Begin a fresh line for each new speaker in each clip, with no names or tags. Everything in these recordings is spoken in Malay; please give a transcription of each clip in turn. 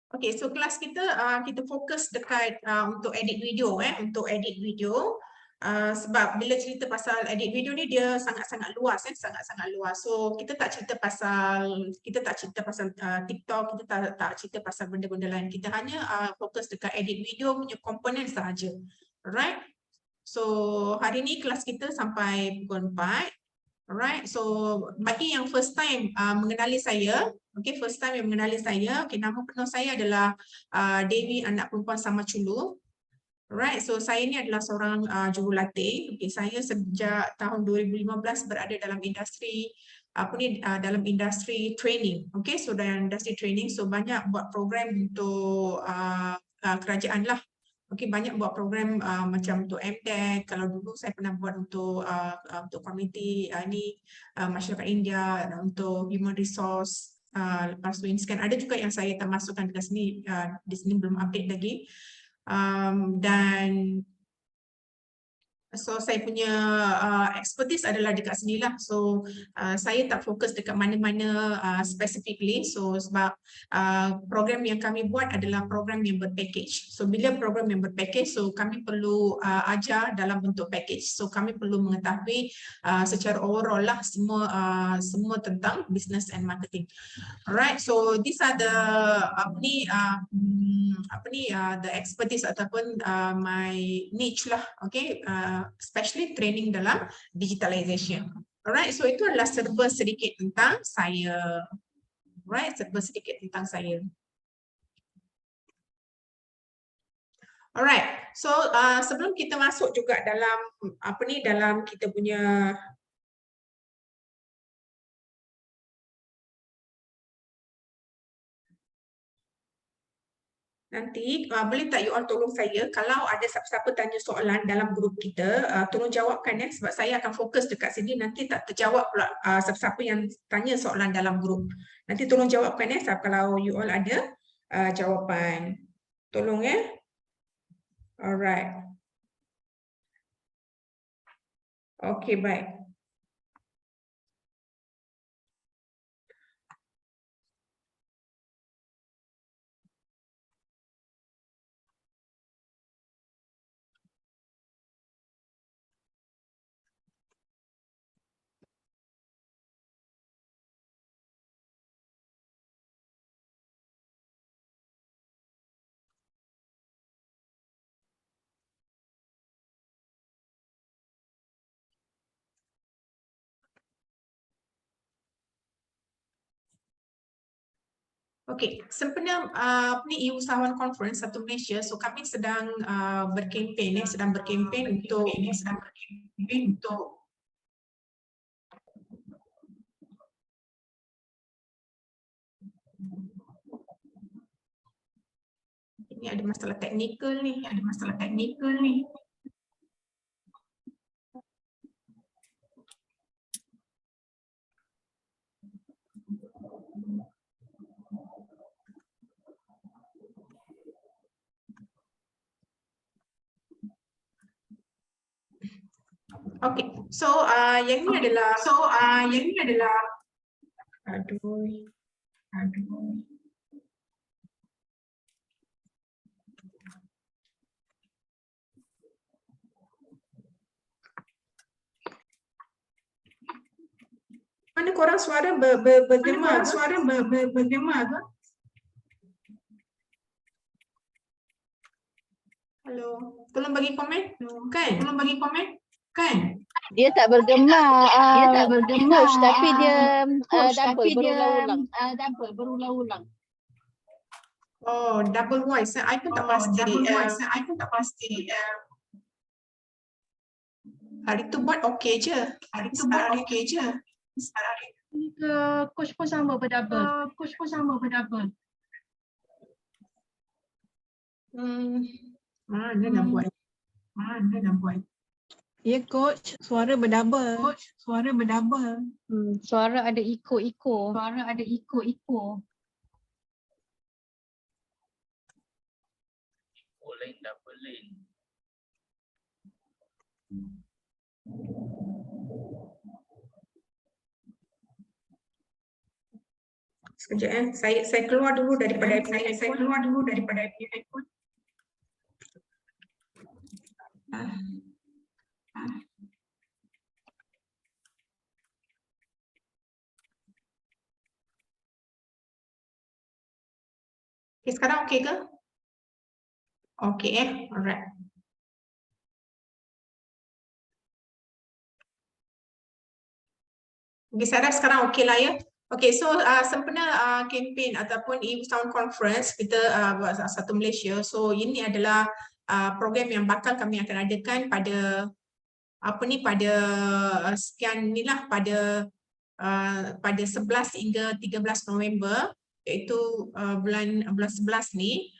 Okay, so kelas kita kita fokus dekat untuk edit video untuk edit video. Sebab bila cerita pasal edit video ni dia sangat-sangat luas sangat-sangat luas. So kita tak cerita pasal TikTok, kita tak cerita pasal benda-benda lain. Kita hanya fokus dekat edit video punya komponen sahaja. Alright. So hari ni kelas kita sampai pukul 4. Alright, so bagi yang first time mengenali saya, okay, first time yang mengenali saya, okay, nama penuh saya adalah Dewi Anak Perempuan Sama Culu. Alright, so saya ni adalah seorang jurulatih. Okay, saya sejak tahun 2015 berada dalam industri dalam industri training. Okay, so dalam industri training, so banyak buat program untuk kerajaan lah. Okay, banyak buat program macam untuk MDEC. Kalau dulu saya pernah buat untuk komiti masyarakat India, untuk human resource. Lepas tu Inscan ada juga yang saya tak masukkan dekat sini, di sini belum update lagi. Dan so saya punya expertise adalah dekat sini lah. So saya tak fokus dekat mana-mana specifically. So sebab program yang kami buat adalah program yang berpackage. So bila program yang berpackage, so kami perlu ajar dalam bentuk package. So kami perlu mengetahui secara overall lah semua tentang business and marketing. Alright, so these are the the expertise ataupun my niche lah, okay, especially training dalam digitalization. Alright, so itu adalah serba sedikit tentang saya. Alright, serba sedikit tentang saya. Alright, so sebelum kita masuk juga dalam dalam kita punya nanti boleh tak you all tolong saya kalau ada siapa-siapa tanya soalan dalam grup kita, tolong jawabkan sebab saya akan fokus dekat sini, nanti tak terjawab pula siapa-siapa yang tanya soalan dalam grup. Nanti tolong jawabkan sebab kalau you all ada jawapan. Tolong Alright. Okay, baik. Okey, sempena EU Usahawan Conference 1 Malaysia, so kami sedang berkempen untuk ini ada masalah teknikal ni, Okey, so yang ni adalah aduh. Mana korang suara bergema? Ke? Halo, tolong bagi komen. Kan?
Dia tak bergema, push, tapi dia double berulang-ulang.
Oh, double voice. I pun tak pasti. Hari tu buat okey je.
Ke coach pun sama berdouble.
Mana nak buat?
Ya coach, suara berdouble.
Suara ada echo.
Sekejap saya keluar dulu daripada saya keluar dulu daripada handphone. Okay, sekarang okey ke? Okey alright. Okay, saya harap sekarang okey lah ya. Okay, so sempena kempen ataupun e-Usahawan Conference kita buat satu Malaysia. So ini adalah program yang bakal kami akan adakan pada pada sekian inilah pada 11 hingga 13 November, iaitu bulan 11 ni.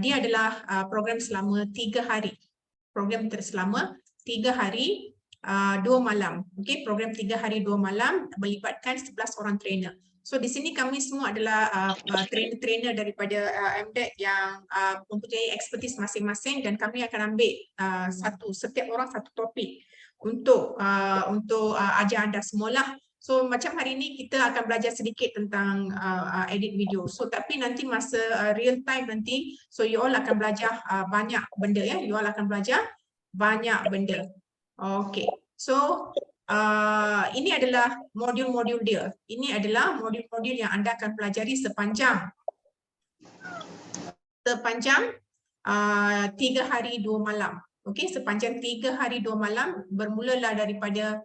Dia adalah program selama 3 hari. Program selama 3 hari 2 malam. Okey, program 3 hari 2 malam melibatkan 11 orang trainer. So di sini kami semua adalah trainer-trainer daripada MDEC yang mempunyai expertise masing-masing, dan kami akan ambil setiap orang satu topik untuk ajar anda semualah. So macam hari ini kita akan belajar sedikit tentang edit video. So tapi nanti masa real time nanti, so you all akan belajar banyak benda ya. You all akan belajar banyak benda. Okay, so ini adalah modul-modul dia. Ini adalah modul-modul yang anda akan pelajari sepanjang 3 hari 2 malam. Okey, sepanjang 3 hari 2 malam, bermulalah daripada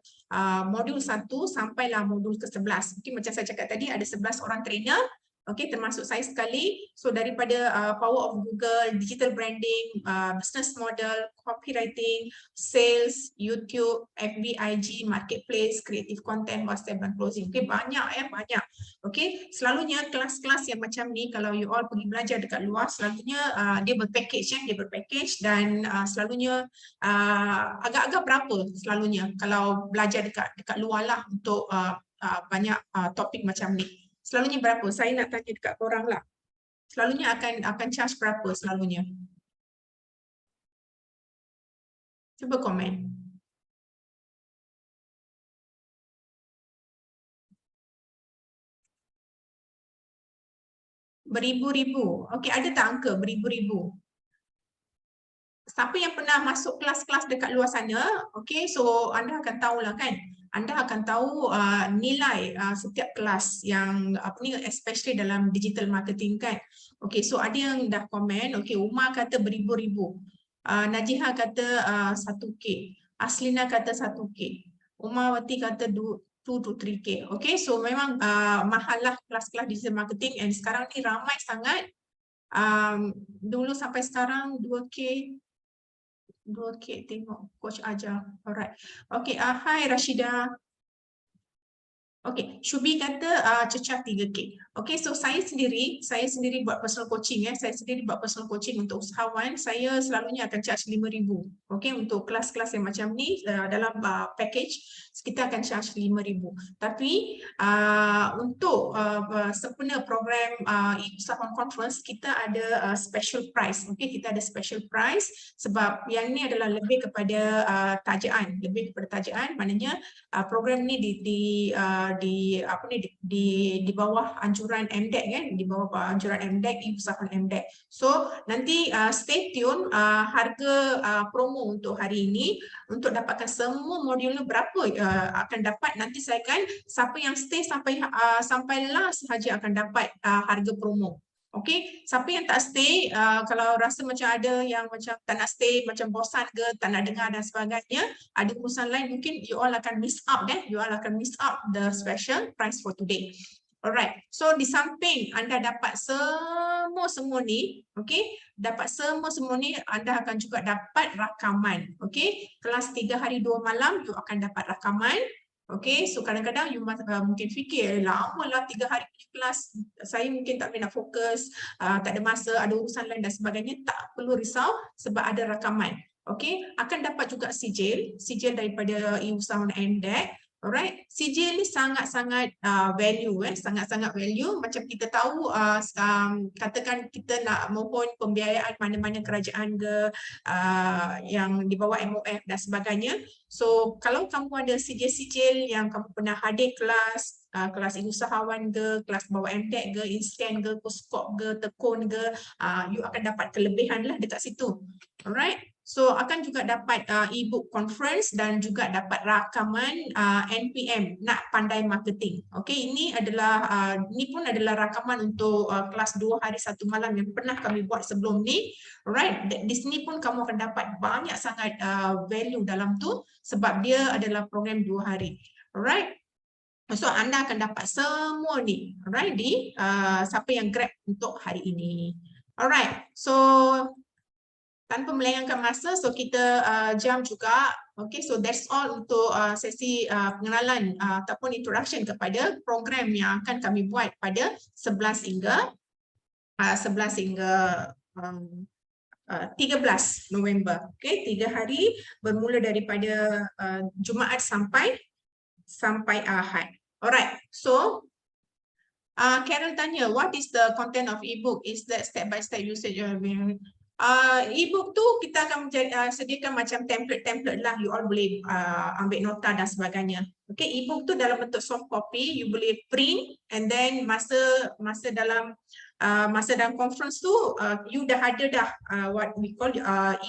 modul 1 sampailah modul ke-11. Okey, macam saya cakap tadi ada 11 orang trainer. Okey, termasuk saya sekali. So daripada power of Google, digital branding, business model, copywriting, sales, YouTube, FB, IG, marketplace, creative content, WhatsApp dan closing. Okey, banyak banyak. Okey, selalunya kelas-kelas yang macam ni kalau you all pergi belajar dekat luar, selalunya dia berpackage dia berpackage, dan selalunya agak-agak berapa selalunya kalau belajar dekat luar lah untuk banyak topik macam ni. Selalunya berapa? Saya nak tanya dekat korang lah. Selalunya akan charge berapa selalunya? Cuba komen. Beribu-ribu. Okey, ada tak angka beribu-ribu? Siapa yang pernah masuk kelas-kelas dekat luar sana, okey, so anda akan tahulah kan. Anda akan tahu nilai setiap kelas yang especially dalam digital marketing kan. Okey, so ada yang dah komen. Okey, Umar kata beribu-ribu. Najiha kata 1K. Aslina kata 1K. Umarwati kata 2 to 3K. Okey, so memang mahal lah kelas-kelas digital marketing, and sekarang ni ramai sangat. Dulu sampai sekarang 2K tengok coach ajar. Alright. Okay, hi Rashida. Okay, Shubi kata cecah 3K. Okay, so saya sendiri buat personal coaching ya. Saya sendiri buat personal coaching untuk usahawan. Saya selalunya akan charge 5,000. Okay, untuk kelas-kelas yang macam ni dalam package kita akan charge 5,000. Tapi untuk sempena program usahawan conference kita ada special price. Okay, kita ada special price sebab yang ni adalah lebih kepada tajaan, maknanya program ni di bawah anjuran MDEC kan, di bawah anjuran MDEC, usahawan MDEC. So nanti stay tune harga promo untuk hari ini untuk dapatkan semua modulnya berapa akan dapat. Nanti saya akan siapa yang stay sampai last sahaja akan dapat harga promo. Okey, siapa yang tak stay, kalau rasa macam ada yang macam tak nak stay, macam bosan ke, tak nak dengar dan sebagainya, ada urusan lain, mungkin you all akan miss out you all akan miss out the special price for today. Alright, so di samping anda dapat semua ni, okey, dapat semua ni, anda akan juga dapat rakaman. Okey, kelas 3 hari 2 malam you akan dapat rakaman. Okay, so kadang-kadang you mungkin fikir lama lah 3 hari punya kelas, saya mungkin tak boleh nak fokus, tak ada masa, ada urusan lain dan sebagainya. Tak perlu risau sebab ada rakaman. Okay, akan dapat juga sijil daripada e-usahawan MDEC. Alright, sijil ni sangat-sangat value, sangat-sangat value. Macam kita tahu, katakan kita nak mohon pembiayaan mana-mana kerajaan ke, yang di bawah MOF dan sebagainya. So, kalau kamu ada sijil-sijil yang kamu pernah hadir kelas, kelas usahawan ke, kelas bawah MTEK ke, Inscan ke, Koskop ke, Tekun ke, you akan dapat kelebihan lah dekat situ. Alright. So akan juga dapat e-book conference dan juga dapat rakaman NPM, nak pandai marketing. Okey, ini pun adalah rakaman untuk kelas 2 hari 1 malam yang pernah kami buat sebelum ni. Alright, di sini pun kamu akan dapat banyak sangat value dalam tu sebab dia adalah program 2 hari. Alright. So anda akan dapat semua ni, alright, di siapa yang grab untuk hari ini. Alright. So tanpa melengahkan masa, so kita jam juga. Okay, so that's all untuk sesi pengenalan ataupun introduction kepada program yang akan kami buat pada 11 hingga 13 November. Okay, 3 hari bermula daripada Jumaat sampai Ahad. Alright, so Carol tanya, what is the content of ebook? Is that step-by-step usage? E-book tu kita akan sediakan macam template lah, you all boleh ambil nota dan sebagainya. Okay, e-book tu dalam bentuk soft copy, you boleh print and then masa dalam conference tu you dah ada dah what we call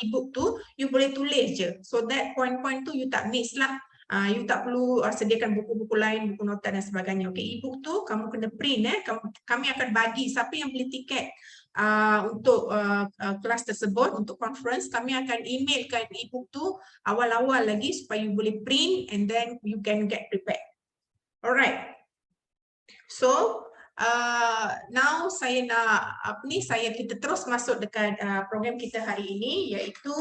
e-book tu, you boleh tulis je. So that point-point tu you tak miss lah. You tak perlu sediakan buku-buku lain, buku nota dan sebagainya. Okay, e-book tu kamu kena print. Kami akan bagi siapa yang beli tiket untuk kelas tersebut, untuk conference, kami akan emailkan e-book tu awal-awal lagi supaya you boleh print and then you can get prepared. Alright. So now saya nak kita terus masuk dekat program kita hari ini, iaitu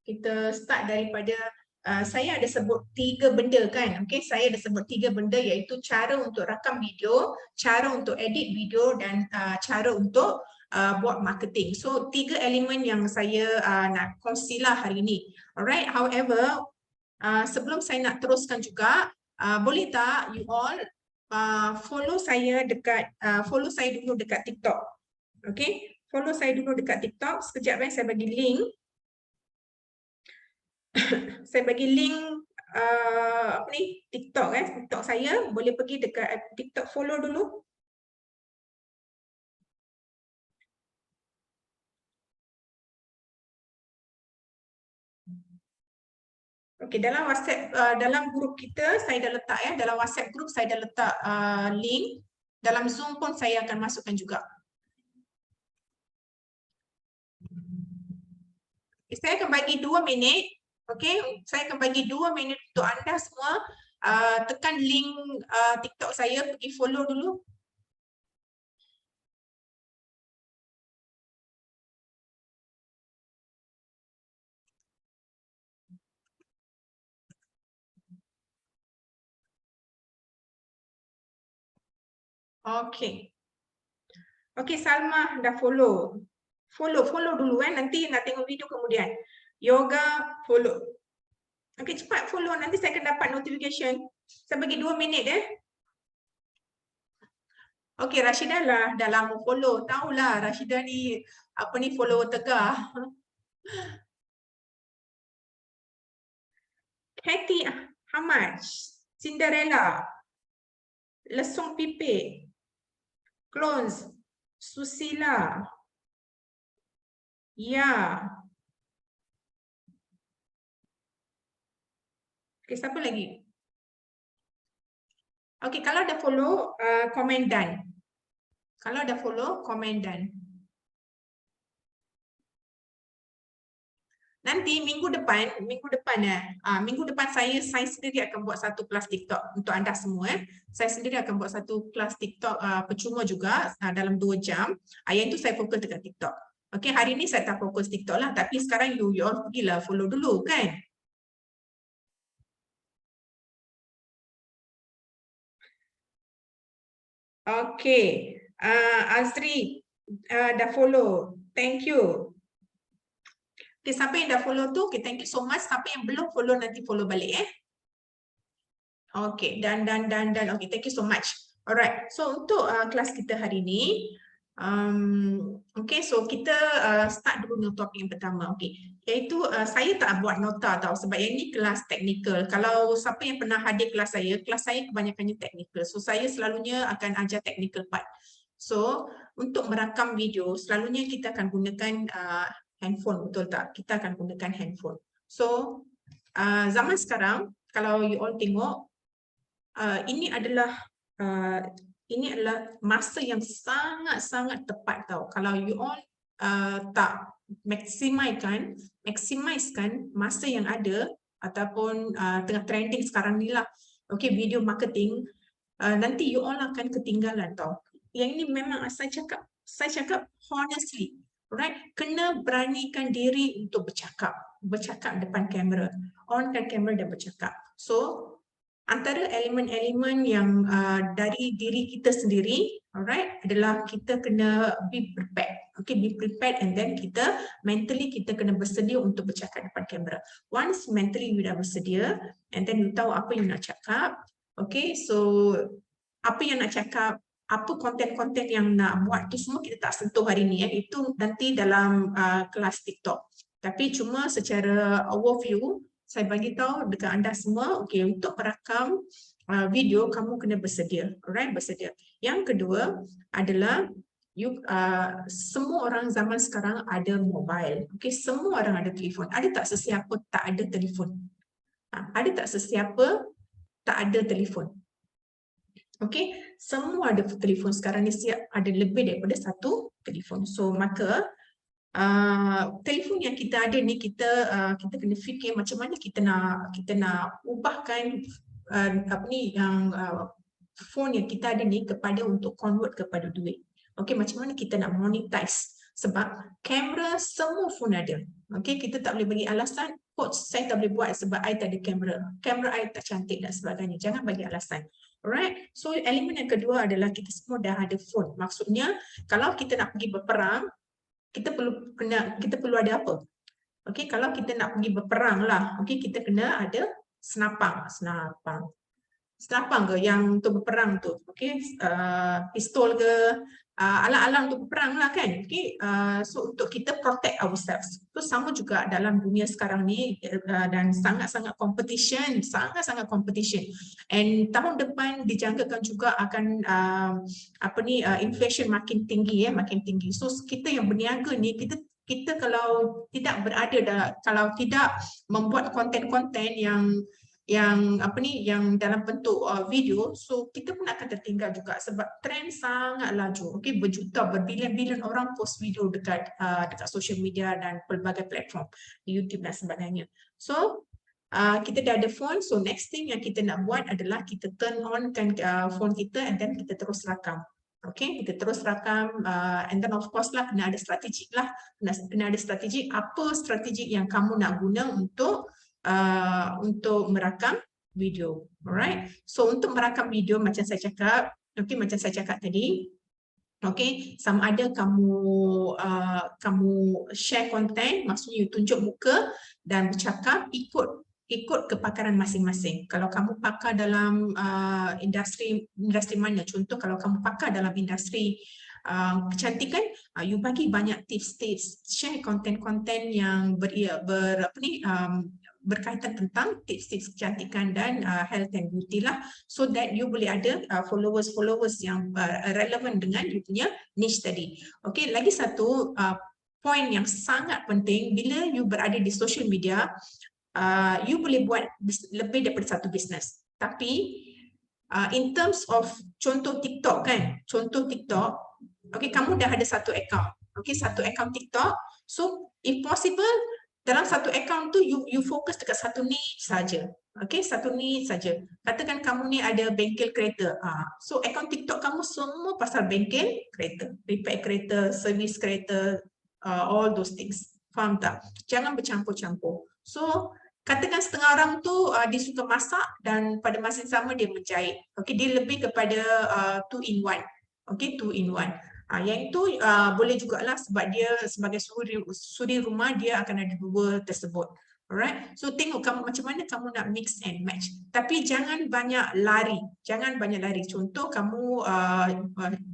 kita start daripada saya ada sebut 3 benda kan. Okay, saya ada sebut 3 benda, iaitu cara untuk rakam video, cara untuk edit video dan cara untuk buat marketing. So 3 elemen yang saya nak kongsilah hari ini. Alright, however, sebelum saya nak teruskan juga, boleh tak you all follow saya dulu dekat TikTok. Okay, follow saya dulu dekat TikTok. Sekejap saya bagi link. Saya bagi link TikTok TikTok saya, boleh pergi dekat TikTok, follow dulu. Okey, dalam WhatsApp dalam grup kita saya dah letak dalam WhatsApp grup saya dah letak link. Dalam Zoom pun saya akan masukkan juga. Saya akan bagi 2 minit. Okey, saya akan bagi 2 minit untuk anda semua tekan link TikTok saya, pergi follow dulu. Okey. Okey, Salma dah follow. Follow dulu nanti nak tengok video kemudian. Yoga follow. Okey, cepat follow, nanti saya akan dapat notification. Saya bagi 2 minit Okey, Rashidah dah lama follow. Tahulah Rashidah ni follower tegar. Hattie Hamad, Cinderella, Lesung Pipe, Clones, Susila. Ya. Okay, siapa lagi? Okay, kalau ada follow, komen done. Kalau ada follow, komen done. Nanti minggu depan saya sendiri akan buat satu kelas TikTok untuk anda semua. Saya sendiri akan buat satu kelas TikTok percuma juga dalam 2 jam. Yang itu saya fokus dekat TikTok. Okay, hari ini saya tak fokus TikTok lah, tapi sekarang you all pergilah follow dulu kan. Okay, Azri dah follow. Thank you. Okay, siapa yang dah follow tu, okay, thank you so much. Siapa yang belum follow, nanti follow balik Okay, dan okay, thank you so much. Alright, so untuk kelas kita hari ini, okay, so kita start dulu dengan topik yang pertama, okay, iaitu saya tak buat nota tau, sebab yang ini kelas teknikal. Kalau siapa yang pernah hadir kelas saya kebanyakannya teknikal, so saya selalunya akan ajar technical part. So untuk merakam video, selalunya kita akan gunakan handphone, betul tak? Kita akan gunakan handphone. So zaman sekarang, kalau you all tengok, ini adalah masa yang sangat-sangat tepat tau. Kalau you all tak maksimiskan masa yang ada ataupun tengah trending sekarang ni lah, okay, video marketing, nanti you all akan ketinggalan tau. Yang ini memang saya cakap honestly, right? Kena beranikan diri untuk bercakap depan kamera, onkan kamera dan bercakap. So antara elemen-elemen yang dari diri kita sendiri, alright, adalah kita kena be prepared. Okay, be prepared, and then kita mentally kita kena bersedia untuk bercakap depan kamera. Once mentally you dah bersedia, and then you tahu apa yang nak cakap, okay, so apa yang nak cakap, apa konten-konten yang nak buat tu semua kita tak sentuh hari ni, itu nanti dalam kelas TikTok. Tapi cuma secara overview, saya bagi tahu dekat anda semua, okay, untuk merakam video kamu kena bersedia, alright, bersedia. Yang kedua adalah semua orang zaman sekarang ada mobile, okay, semua orang ada telefon. Ada tak sesiapa tak ada telefon? Ada tak sesiapa tak ada telefon? Okay, semua ada telefon sekarang ni, siap ada lebih daripada satu telefon. So maka telefon yang kita ada ni, kita kena fikir macam mana kita nak ubahkan phone yang kita ada ni kepada untuk convert kepada duit. Okey, macam mana kita nak monetize, sebab kamera semua phone ada. Okey, kita tak boleh bagi alasan, coach saya tak boleh buat sebab I tak ada kamera I tak cantik dan sebagainya. Jangan bagi alasan. Alright, so elemen yang kedua adalah kita semua dah ada phone. Maksudnya kalau kita nak pergi berperang, kita perlu ada apa? Okey, kalau kita nak pergi berperang lah, okey, kita kena ada senapang ke yang untuk berperang tu, okey, pistol ke, alat-alat untuk berperang lah kan, okey. So untuk kita protect ourselves. So sama juga dalam dunia sekarang ni, dan sangat-sangat competition. And tahun depan dijangkakan juga akan inflation makin tinggi, makin tinggi. So kita yang berniaga ni, kita kalau tidak kalau tidak membuat konten-konten yang dalam bentuk video, so kita pun akan tertinggal juga sebab trend sangat laju. Okey, berbilion-bilion orang post video dekat social media dan pelbagai platform, YouTube dan sebagainya. So kita dah ada phone, so next thing yang kita nak buat adalah kita turn on kan phone kita, and then kita terus rakam. Okay, kita terus rakam, and then of course lah kena ada strategi lah, kena ada strategi. Apa strategi yang kamu nak guna untuk merakam video, alright? So untuk merakam video macam saya cakap, okay, macam saya cakap tadi, okay, sama ada kamu share konten, maksudnya you tunjuk muka dan bercakap ikut kepakaran masing-masing. Kalau kamu pakar dalam industri mana, contoh kalau kamu pakar dalam industri kecantikan, you bagi banyak tips-tips, share konten-konten yang berkaitan tentang tips-tips kecantikan dan health and beauty lah, so that you boleh ada followers yang relevan dengan you punya niche tadi. Okay, lagi satu point yang sangat penting, bila you berada di social media, you boleh buat lebih daripada satu business. Tapi in terms of contoh TikTok kan, okay, kamu dah ada satu account, okay, satu account TikTok, so if possible dalam satu account tu you fokus dekat satu niche saja. Okay, satu niche saja. Katakan kamu ni ada bengkel kereta, so account TikTok kamu semua pasal bengkel kereta, repair kereta, servis kereta, all those things. Faham tak? Jangan bercampur-campur. So katakan setengah orang tu dia suka masak dan pada masa yang sama dia menjahit. Okay, dia lebih kepada 2 in 1. Okay, 2 in 1. Yang itu boleh jugalah sebab dia sebagai suri rumah, dia akan ada dua tersebut. Alright, so tengok kamu macam mana kamu nak mix and match. Tapi jangan banyak lari, Contoh kamu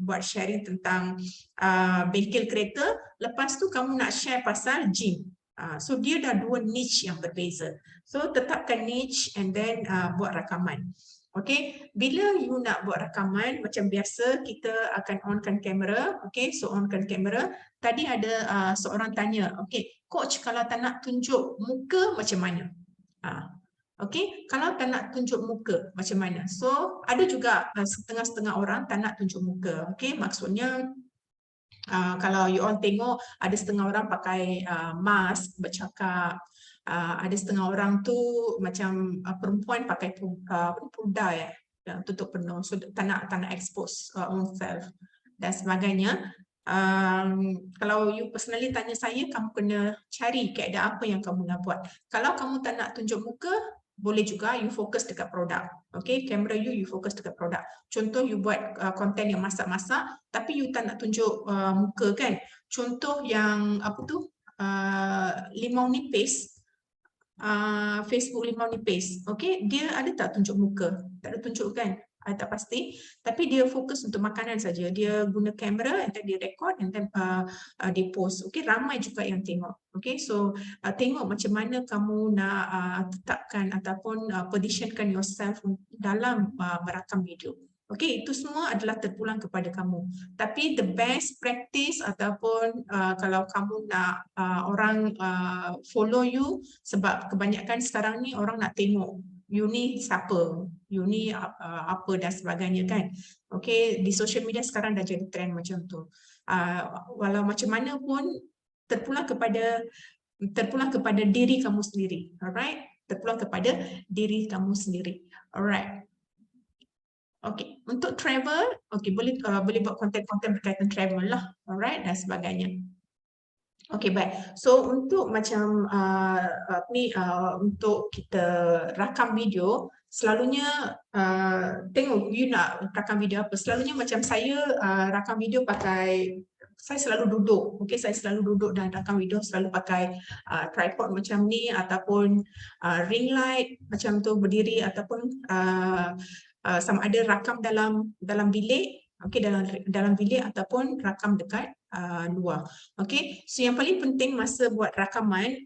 buat sharing tentang bengkel kereta, lepas tu kamu nak share pasal gym. So dia dah dua niche yang berbeza. So tetapkan niche and then buat rakaman. Okay, bila you nak buat rakaman, macam biasa kita akan onkan kamera. Okay, so onkan kamera. Tadi ada seorang tanya, okay, coach kalau tak nak tunjuk muka macam mana? Okay, kalau tak nak tunjuk muka macam mana? So ada juga setengah-setengah orang tak nak tunjuk muka. Okay, maksudnya kalau you all tengok ada setengah orang pakai mask bercakap, ada setengah orang tu macam perempuan pakai pudar yang tutup penuh, so tak nak expose own self dan sebagainya. Kalau you personally tanya saya, kamu kena cari keadaan apa yang kamu nak buat. Kalau kamu tak nak tunjuk muka, boleh juga you fokus dekat produk. Okay, kamera you fokus dekat produk. Contoh you buat konten yang masak-masak, tapi you tak nak tunjuk muka kan. Contoh yang apa tu, limau nipis, Facebook limau nipis. Okay, dia ada tak tunjuk muka? Tak ada tunjuk kan? Tak pasti, tapi dia fokus untuk makanan saja. Dia guna kamera and then dia record and then dia post. Okay, ramai juga yang tengok. Okay, so tengok macam mana kamu nak tetapkan ataupun positionkan yourself dalam merakam video. Okay, itu semua adalah terpulang kepada kamu. Tapi the best practice ataupun kalau kamu nak orang follow you, sebab kebanyakan sekarang ni orang nak tengok you ni siapa, you ni apa dan sebagainya kan. Okay, di social media sekarang dah jadi trend macam tu. Walau macam mana pun terpulang kepada diri kamu sendiri. Alright, terpulang kepada diri kamu sendiri. Alright. Okay, untuk travel, okay, boleh buat konten-konten berkaitan travel lah, alright, dan sebagainya. Okay, baik. So untuk macam untuk kita rakam video, selalunya tengok you nak rakam video apa. Selalunya macam saya rakam video pakai, saya selalu duduk. Okay, saya selalu duduk dan rakam video selalu pakai tripod macam ni ataupun ring light macam tu berdiri ataupun sama ada rakam dalam bilik, okay, dalam bilik ataupun rakam dekat luar. Okay, so yang paling penting masa buat rakaman,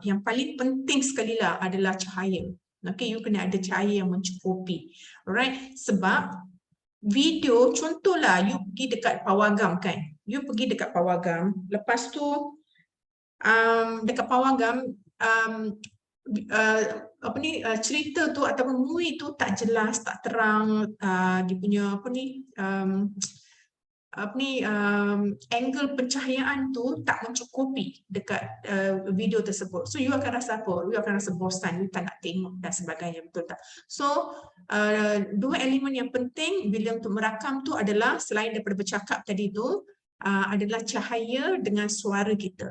yang paling penting sekali lah adalah cahaya. Okay, you kena ada cahaya yang mencukupi. Alright, sebab video, contohlah you pergi dekat pawagam kan, you pergi dekat pawagam, lepas tu dekat pawagam cerita tu ataupun movie tu tak jelas, tak terang, dia punya angle pencahayaan tu tak mencukupi dekat video tersebut. So you akan rasa apa? You akan rasa bosan, you tak nak tengok dan sebagainya, betul tak? So dua elemen yang penting bila untuk merakam tu adalah selain daripada bercakap tadi tu, adalah cahaya dengan suara kita.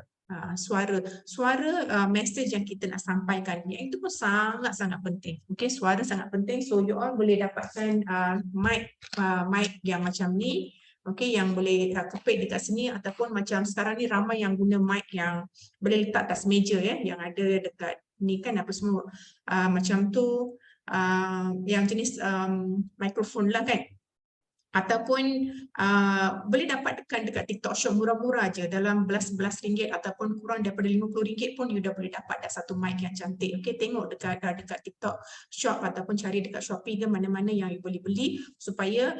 Suara message yang kita nak sampaikan, yang itu pun sangat-sangat penting. Okay, suara sangat penting. So you all boleh dapatkan mic yang macam ni, okay, yang boleh kepit dekat sini, ataupun macam sekarang ni ramai yang guna mic yang boleh letak atas meja ya, yang ada dekat ni kan apa semua macam tu, yang jenis mikrofon lah kan. Ataupun boleh dapatkan dekat TikTok Shop murah-murah je, dalam belas ringgit ataupun kurang daripada RM50 pun you dah boleh dapat dah satu mic yang cantik. Okay, tengok dekat TikTok Shop ataupun cari dekat Shopee ke mana-mana yang you boleh beli, supaya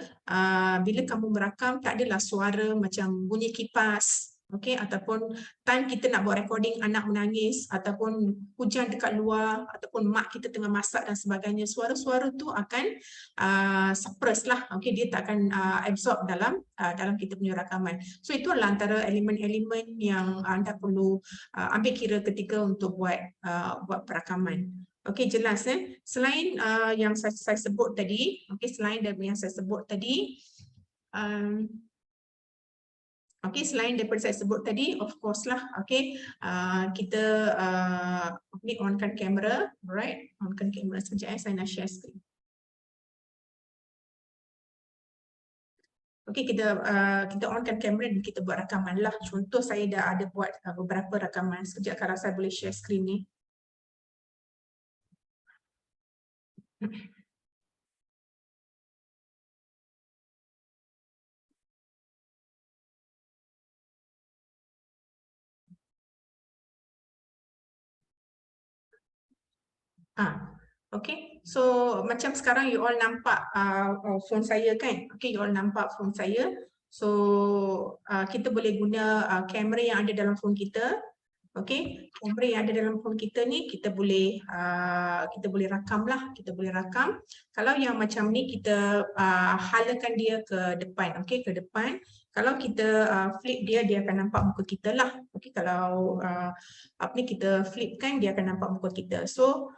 bila kamu merakam tak adalah suara macam bunyi kipas. Okay, ataupun time kita nak buat recording anak menangis ataupun hujan dekat luar ataupun mak kita tengah masak dan sebagainya, suara-suara tu akan suppress lah. Okay, dia tak akan absorb dalam kita punya rakaman. So itu adalah antara elemen-elemen yang anda perlu ambil kira ketika untuk buat perakaman. Okay, jelas Selain yang saya sebut tadi, okay, selain dari yang saya sebut tadi, okay, selain daripada saya sebut tadi, of course lah, okay, kita onkan kamera, alright, onkan kamera sekejap saya nak share screen. Okay, kita onkan kamera dan kita buat rakaman lah. Contoh saya dah ada buat beberapa rakaman. Sekejap kalau saya boleh share screen ni. Okay, so macam sekarang you all nampak phone saya kan? Okay, you all nampak phone saya. So kita boleh guna kamera yang ada dalam phone kita. Okay, kamera yang ada dalam phone kita ni kita boleh rakam lah, kita boleh rakam. Kalau yang macam ni kita halakan dia ke depan, okay, ke depan. Kalau kita flip dia, dia akan nampak muka kita lah. Okay, kalau kita flipkan, dia akan nampak muka kita. So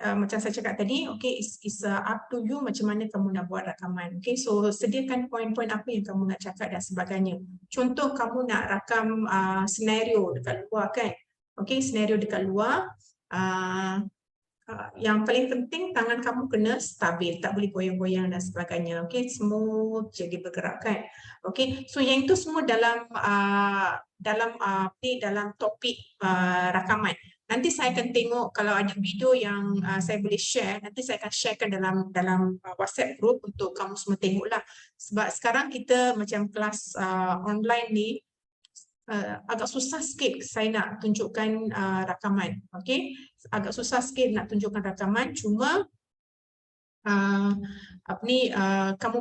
macam saya cakap tadi, okay, it's up to you macam mana kamu nak buat rakaman. Okay, so sediakan poin-poin apa yang kamu nak cakap dan sebagainya. Contoh kamu nak rakam senario dekat luar kan. Okay, senario dekat luar. Yang paling penting tangan kamu kena stabil, tak boleh goyang-goyang dan sebagainya. Okay, smooth jadi bergerak kan. Okay, so yang itu semua dalam topik rakaman. Nanti saya akan tengok kalau ada video yang saya boleh share, nanti saya akan sharekan dalam WhatsApp group untuk kamu semua tengoklah. Sebab sekarang kita macam kelas online ni, agak susah sikit saya nak tunjukkan rakaman. Okay, agak susah sikit nak tunjukkan rakaman, cuma kamu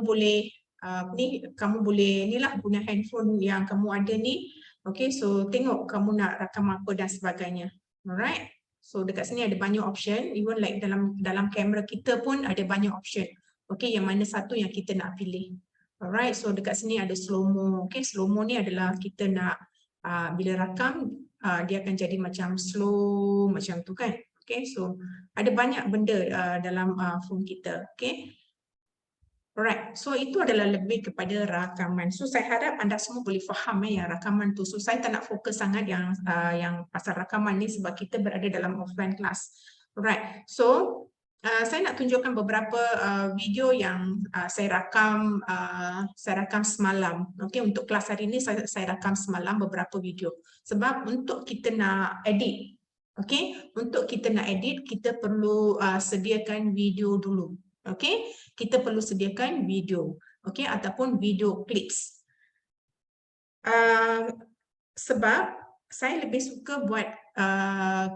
boleh inilah guna handphone yang kamu ada ni. Okay, so tengok kamu nak rakam apa dan sebagainya. Alright, so dekat sini ada banyak option, even like dalam kamera kita pun ada banyak option. Okay, yang mana satu yang kita nak pilih. Alright, so dekat sini ada slow mo. Okay, slow mo ni adalah kita nak bila rakam dia akan jadi macam slow macam tu kan. Okay, so ada banyak benda dalam phone kita. Okay. Alright, so itu adalah lebih kepada rakaman. So saya harap anda semua boleh faham yang rakaman tu. So saya tak nak fokus sangat yang pasal rakaman ni sebab kita berada dalam offline class. Alright, so saya nak tunjukkan beberapa video yang saya rakam semalam. Okay, untuk kelas hari ini saya rakam semalam beberapa video. Sebab untuk kita nak edit, okay, untuk kita nak edit kita perlu sediakan video dulu. Okay, kita perlu sediakan video, okay, ataupun video clips. Sebab saya lebih suka buat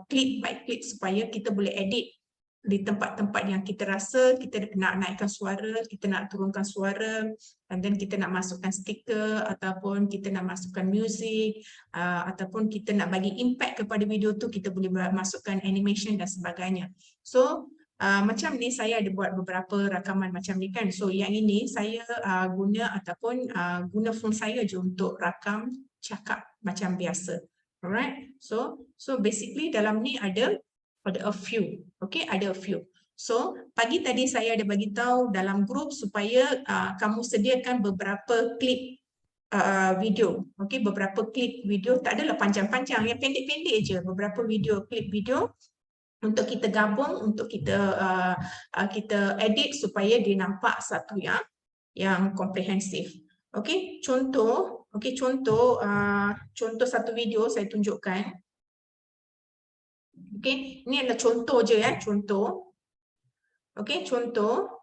clip by clip supaya kita boleh edit di tempat-tempat yang kita rasa kita nak naikkan suara, kita nak turunkan suara, and then kita nak masukkan stiker ataupun kita nak masukkan music, ataupun kita nak bagi impact kepada video tu, kita boleh masukkan animation dan sebagainya. So macam ni saya ada buat beberapa rakaman macam ni kan. So yang ini saya guna ataupun guna phone saya je untuk rakam cakap macam biasa. Alright. So basically dalam ni ada a few. Okay, ada a few. So pagi tadi saya ada bagi tahu dalam grup supaya kamu sediakan beberapa klip video. Okay, beberapa klip video, tak adalah panjang-panjang, yang pendek-pendek je, beberapa video, klip video untuk kita gabung, untuk kita edit supaya dia nampak satu yang komprehensif. Okey, contoh satu video saya tunjukkan. Okey, ini adalah contoh je ya, contoh. Okey, contoh.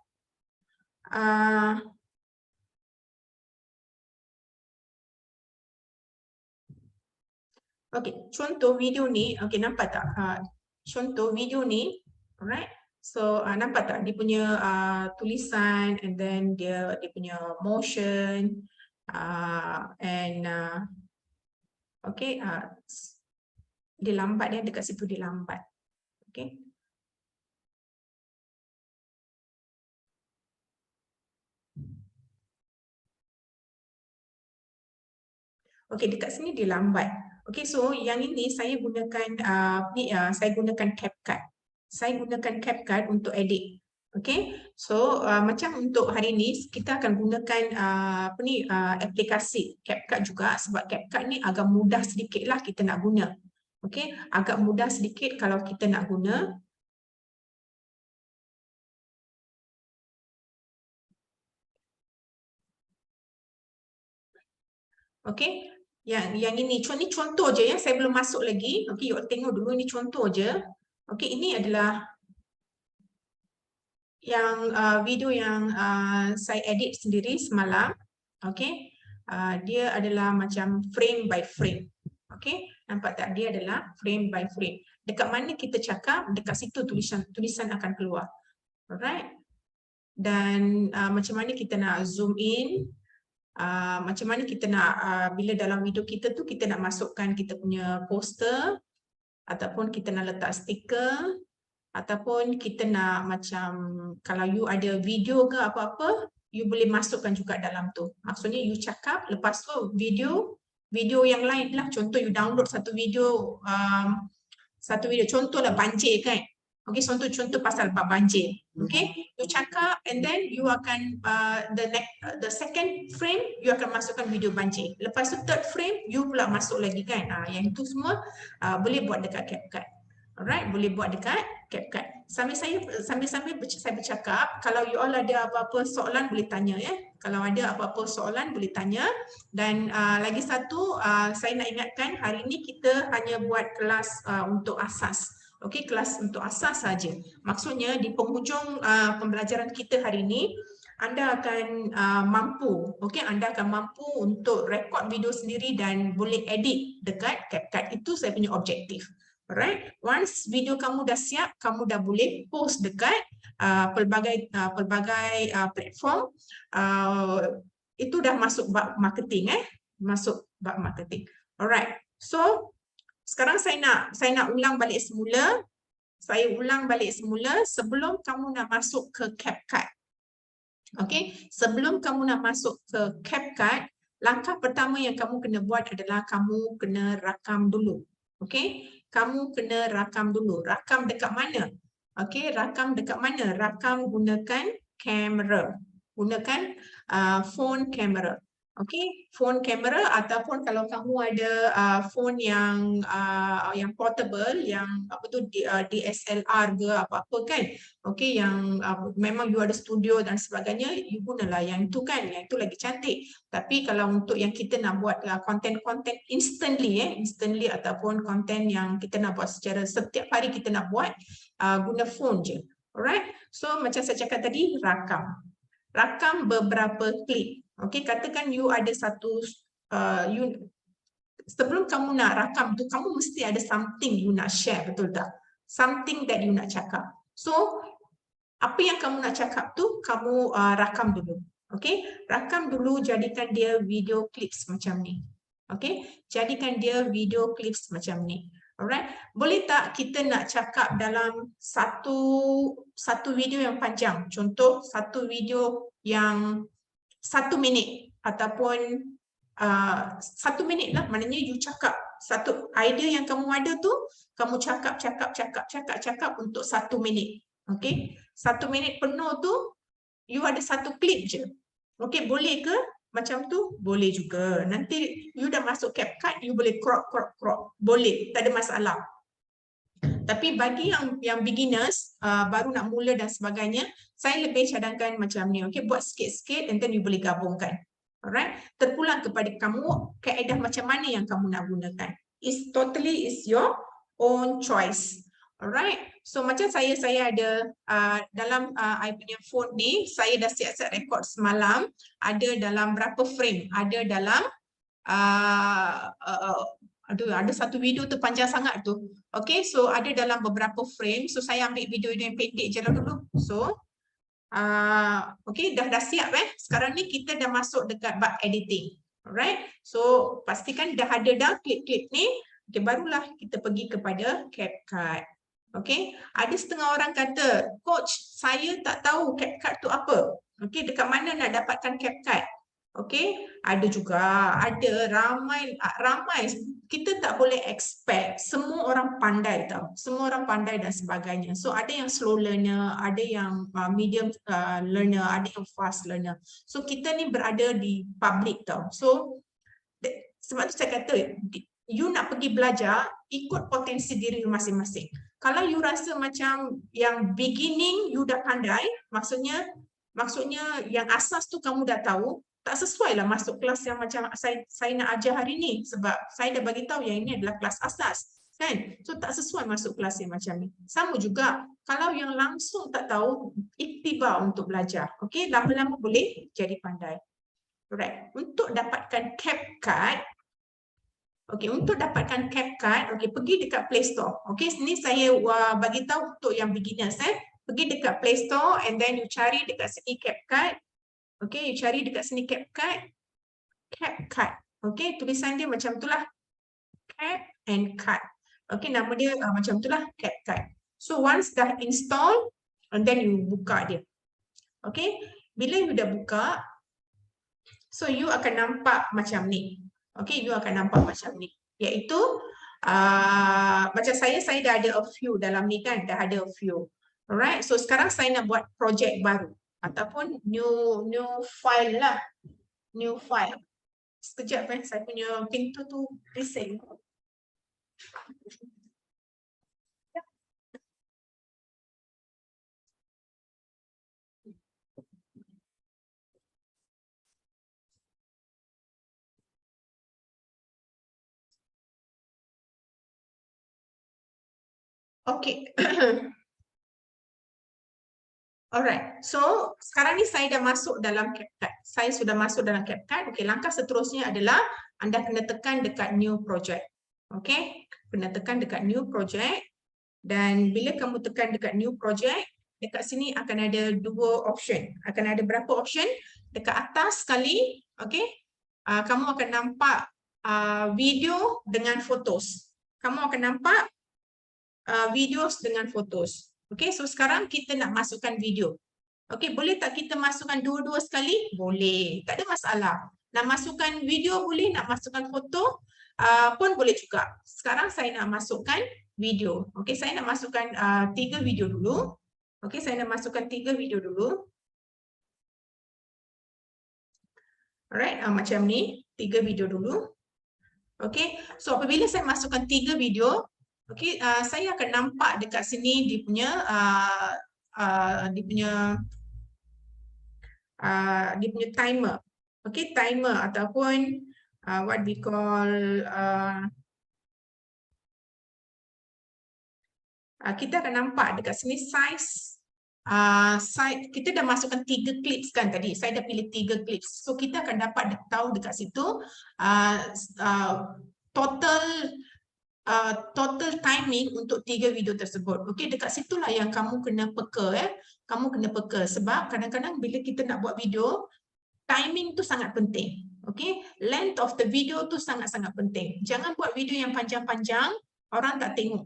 Okey, contoh video ni, okey nampak tak? Contoh video ni, alright. So nampak tak dia punya tulisan, and then dia punya motion, and okay, dia lambat, dia dekat situ dia lambat. Okay. Okay, dekat sini dia lambat. Okay, so yang ini saya gunakan saya gunakan CapCut. Saya gunakan CapCut untuk edit. Okay, so macam untuk hari ini kita akan gunakan aplikasi CapCut juga, sebab CapCut ni agak mudah sedikit lah kita nak guna. Okay, agak mudah sedikit kalau kita nak guna. Okay, yang ini contoh je ya, saya belum masuk lagi. Okay, you tengok dulu, ini contoh je. Okay, ini adalah video yang saya edit sendiri semalam. Okay, dia adalah macam frame by frame. Okay, nampak tak? Dia adalah frame by frame. Dekat mana kita cakap, dekat situ tulisan akan keluar. Alright. Dan macam mana kita nak zoom in, macam mana kita nak bila dalam video kita tu kita nak masukkan kita punya poster, ataupun kita nak letak stiker, ataupun kita nak macam kalau you ada video ke apa-apa, you boleh masukkan juga dalam tu. Maksudnya you cakap, lepas tu video yang lain lah. Contoh you download satu video, contohlah banjir kan. Okay, contoh pasal banjir. Okay, you cakap and then you akan the second frame you akan masukkan video banjir. Lepas tu third frame you pula masuk lagi kan. Yang itu semua boleh buat dekat CapCut. Alright, boleh buat dekat CapCut. Sambil saya bercakap, kalau you all ada apa-apa soalan boleh tanya ya. Kalau ada apa-apa soalan boleh tanya. Dan lagi satu, saya nak ingatkan hari ini kita hanya buat kelas untuk asas. Okey, kelas untuk asas saja. Maksudnya di penghujung pembelajaran kita hari ini, anda akan mampu, okey, anda akan mampu untuk rekod video sendiri dan boleh edit dekat CapCut. Itu saya punya objektif. Alright, once video kamu dah siap, kamu dah boleh post dekat pelbagai platform. Itu dah masuk bab marketing masuk bab marketing. Alright, so sekarang saya nak ulang balik semula. Saya ulang balik semula sebelum kamu nak masuk ke CapCut. Okey, sebelum kamu nak masuk ke CapCut, langkah pertama yang kamu kena buat adalah kamu kena rakam dulu. Okey, kamu kena rakam dulu. Rakam dekat mana? Okey, rakam dekat mana? Rakam gunakan kamera. Gunakan phone kamera. Okey, phone kamera ataupun kalau kamu ada phone yang portable, yang apa tu DSLR ke apa-apa kan. Okey, yang memang you ada studio dan sebagainya, you gunalah yang itu kan. Yang itu lagi cantik. Tapi kalau untuk yang kita nak buat konten-konten instantly ataupun konten yang kita nak buat secara setiap hari kita nak buat, guna phone je. Alright. So macam saya cakap tadi, rakam beberapa klip. Okey, katakan you ada satu sebelum kamu nak rakam tu, kamu mesti ada something you nak share, betul tak? Something that you nak cakap. So apa yang kamu nak cakap tu kamu rakam dulu. Okey, rakam dulu, jadikan dia video clips macam ni. Okey, jadikan dia video clips macam ni. Alright, boleh tak kita nak cakap dalam satu video yang panjang? Contoh satu video yang 1 minit ataupun 1 minit lah, maknanya you cakap satu idea yang kamu ada tu, kamu cakap untuk 1 minit. Okey, 1 minit penuh tu you ada satu klip je. Okey, boleh ke macam tu? Boleh juga. Nanti you dah masuk CapCut, you boleh crop. Boleh, tak ada masalah. Tapi bagi yang beginners, baru nak mula dan sebagainya, saya lebih cadangkan macam ni. Okey, buat sikit-sikit and then you boleh gabungkan. Alright, terpulang kepada kamu kaedah macam mana yang kamu nak gunakan. It's your own choice. Alright, so macam saya ada dalam I punya phone ni, saya dah siap-siap rekod semalam. Ada dalam berapa frame? Ada dalam ada satu video tu panjang sangat tu. Okay, so ada dalam beberapa frame. So saya ambil video yang pendek je lah dulu. So okay, dah siap Sekarang ni kita dah masuk dekat bab editing. Alright, so pastikan dah ada klip-klip ni. Okay, barulah kita pergi kepada CapCut. Okay, ada setengah orang kata, Coach, saya tak tahu CapCut tu apa. Okay, dekat mana nak dapatkan CapCut? Okay, ada juga, ramai. Kita tak boleh expect semua orang pandai tau. Semua orang pandai dan sebagainya. So ada yang slow learner, ada yang medium learner, ada yang fast learner. So kita ni berada di public tau. So sebab tu saya kata, you nak pergi belajar, ikut potensi diri you masing-masing. Kalau you rasa macam yang beginning you dah pandai, maksudnya yang asas tu kamu dah tahu, tak sesuai lah masuk kelas yang macam saya nak ajar hari ni, sebab saya dah bagi tahu yang ini adalah kelas asas. kan? So tak sesuai masuk kelas yang macam ni. Sama juga kalau yang langsung tak tahu, iktibar untuk belajar. Okey, lama-lama boleh jadi pandai. Alright, untuk dapatkan CapCut, untuk dapatkan CapCut, pergi dekat Play Store. Sini saya bagi tahu untuk yang beginners, pergi dekat Play Store and then you cari dekat sini CapCut. You cari dekat sini CapCut. Tulisan dia macam itulah. Cap and Cut. Nama dia macam itulah, CapCut. So once dah install and then you buka dia. Bila you dah buka, so you akan nampak macam ni. You akan nampak macam ni. Iaitu macam saya dah ada a few dalam ni kan, dah ada a few. Alright, so sekarang saya nak buat projek baru ataupun new file lah. New file. Sekejap saya punya pintu tu bising. Okay. Alright, so sekarang ni saya dah masuk dalam CapCut. Saya sudah masuk dalam CapCut. Langkah seterusnya adalah anda kena tekan dekat new project. Kena tekan dekat new project. Dan bila kamu tekan dekat new project, dekat sini akan ada dua option. Akan ada berapa option? Dekat atas sekali, kamu akan nampak video dengan fotos. Kamu akan nampak videos dengan fotos. So sekarang kita nak masukkan video. Boleh tak kita masukkan dua-dua sekali? Boleh, tak ada masalah. Nak masukkan video boleh, nak masukkan foto pun boleh juga. Sekarang saya nak masukkan video. Saya nak masukkan 3 video dulu. Saya nak masukkan 3 video dulu. Alright, macam ni, 3 video dulu. So apabila saya masukkan 3 video, saya akan nampak dekat sini dia punya timer. Timer ataupun what we call kita akan nampak dekat sini size. Kita dah masukkan 3 clips kan tadi. Saya dah pilih 3 clips. So kita akan dapat tahu dekat situ total timing untuk 3 video tersebut. Dekat situlah yang kamu kena peka. Kamu kena peka sebab kadang-kadang bila kita nak buat video, timing tu sangat penting. Length of the video tu sangat-sangat penting. Jangan buat video yang panjang-panjang, orang tak tengok.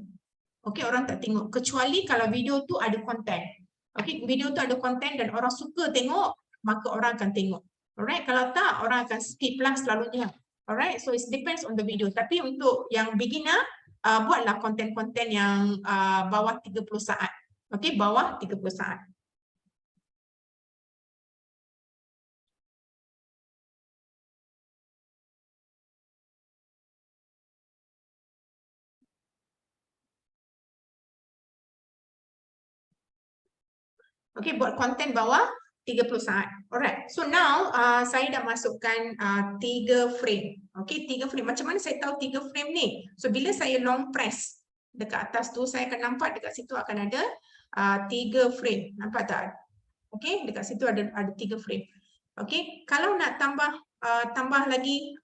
Orang tak tengok. Kecuali kalau video tu ada konten. Video tu ada konten dan orang suka tengok, maka orang akan tengok. Alright, kalau tak, orang akan skip lah selalunya. Alright, so it depends on the video. Tapi untuk yang beginner, buatlah konten-konten yang bawah 30 saat. Bawah 30 saat. Buat konten bawah 30 saat. Alright. So now saya dah masukkan 3 frame. 3 frame. Macam mana saya tahu 3 frame ni? So bila saya long press dekat atas tu, saya akan nampak dekat situ akan ada 3 frame. Nampak tak? Dekat situ ada 3 frame. Kalau nak tambah lagi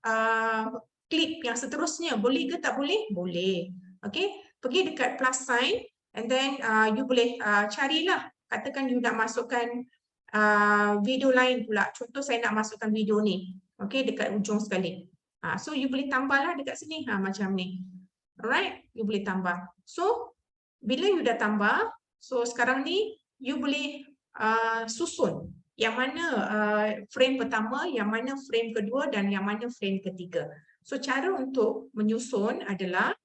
klip yang seterusnya, boleh ke tak boleh? Boleh. Pergi dekat plus sign and then you boleh carilah. Katakan you nak masukkan video lain pula. Contoh saya nak masukkan video ni. Dekat ujung sekali. So you boleh tambahlah dekat sini. Macam ni. Alright, you boleh tambah. So bila you dah tambah, so sekarang ni you boleh susun. Yang mana frame pertama, yang mana frame kedua dan yang mana frame ketiga. So cara untuk menyusun adalah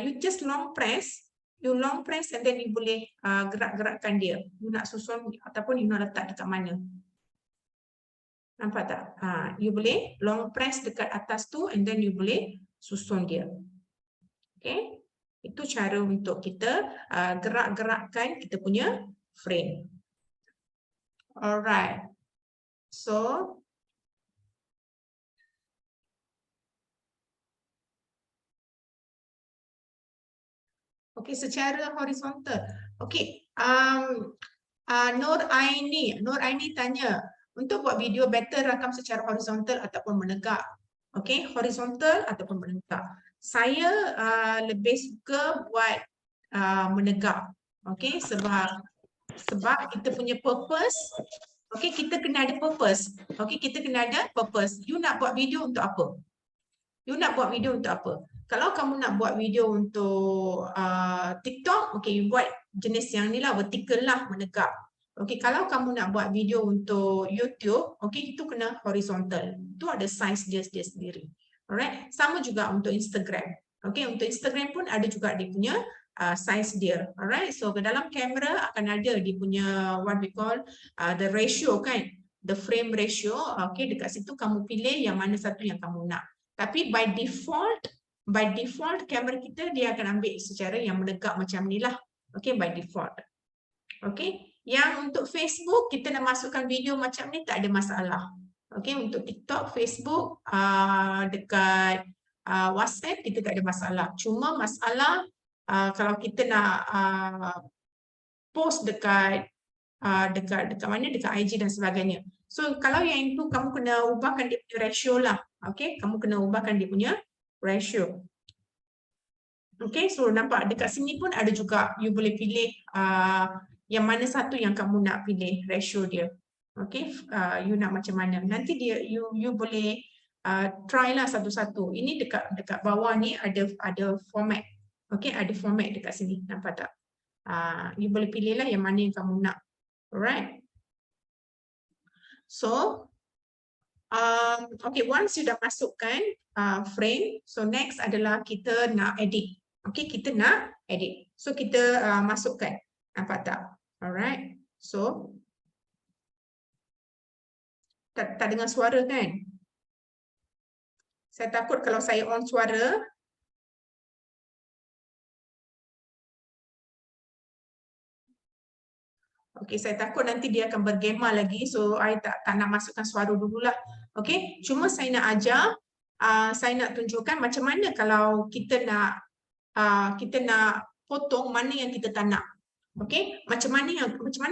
you just long press. You long press and then you boleh gerak-gerakkan dia. You nak susun ataupun you nak letak dekat mana. Nampak tak? You boleh long press dekat atas tu and then you boleh susun dia. Itu cara untuk kita gerak-gerakkan kita punya frame. Alright. So Okey, secara horizontal. Okey, Nur Aini tanya, untuk buat video better rakam secara horizontal ataupun menegak. Okey, horizontal ataupun menegak. Saya lebih suka buat menegak. Okey, sebab kita punya purpose. Okey, kita kena ada purpose. Okey, kita kena ada purpose. You nak buat video untuk apa? You nak buat video untuk apa? Kalau kamu nak buat video untuk TikTok, okay, you buat jenis yang ni lah, vertical lah, menegak. Okay, kalau kamu nak buat video untuk YouTube, okay, itu kena horizontal. Itu ada size dia sendiri. Alright, sama juga untuk Instagram. Okay, untuk Instagram pun ada juga dia punya size dia. Alright, so ke dalam kamera akan ada dia punya what we call the ratio kan, the frame ratio. Okay, dekat situ kamu pilih yang mana satu yang kamu nak. Tapi by default kamera kita dia akan ambil secara yang menegak macam ni lah. Okay, by default. Okay, yang untuk Facebook kita nak masukkan video macam ni tak ada masalah. Okay, untuk TikTok, Facebook, dekat WhatsApp kita tak ada masalah. Cuma masalah kalau kita nak post dekat mana, dekat IG dan sebagainya. So kalau yang itu kamu kena ubahkan dia punya ratio lah. Okay, kamu kena ubahkan dia punya ratio. Okay, so nampak dekat sini pun ada juga you boleh pilih yang mana satu yang kamu nak pilih ratio dia. Okay, you nak macam mana. Nanti dia you boleh try lah satu-satu. Ini dekat bawah ni ada format. Okay, ada format dekat sini. Nampak tak? You boleh pilih lah yang mana yang kamu nak. Alright. So, okay, once you dah masukkan frame, so next adalah kita nak edit. Okay, kita nak edit. So, kita masukkan. Nampak tak? Alright. So, tak dengar suara kan? Saya takut kalau saya on suara, okey, saya takut nanti dia akan bergema lagi. So, I tak nak masukkan suara dululah. Okey, cuma saya nak ajar, saya nak tunjukkan macam mana kalau kita nak potong mana yang kita tak nak. Okey, macam mana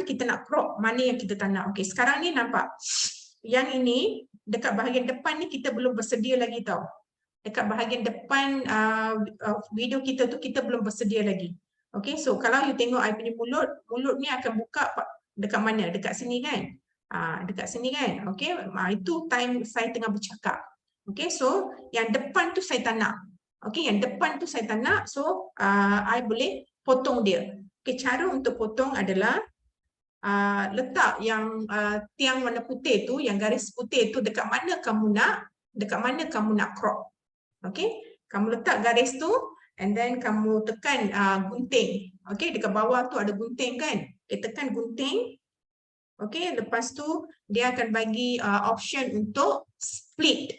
kita nak crop mana yang kita tak nak. Okey, sekarang ni nampak. Yang ini dekat bahagian depan ni kita belum bersedia lagi tau. Dekat bahagian depan video kita tu kita belum bersedia lagi. Okay, so kalau you tengok I punya mulut ni akan buka dekat mana? Dekat sini kan? Dekat sini kan? Okay, itu time saya tengah bercakap. Okay, so yang depan tu saya tak nak. Okay, yang depan tu saya tak nak, so I boleh potong dia. Okay, cara untuk potong adalah letak yang tiang warna putih tu, yang garis putih tu dekat mana kamu nak crop. Okay, kamu letak garis tu, and then kamu tekan gunting. Okay, dekat bawah tu ada gunting kan? Okay, tekan gunting. Okay, lepas tu dia akan bagi option untuk split.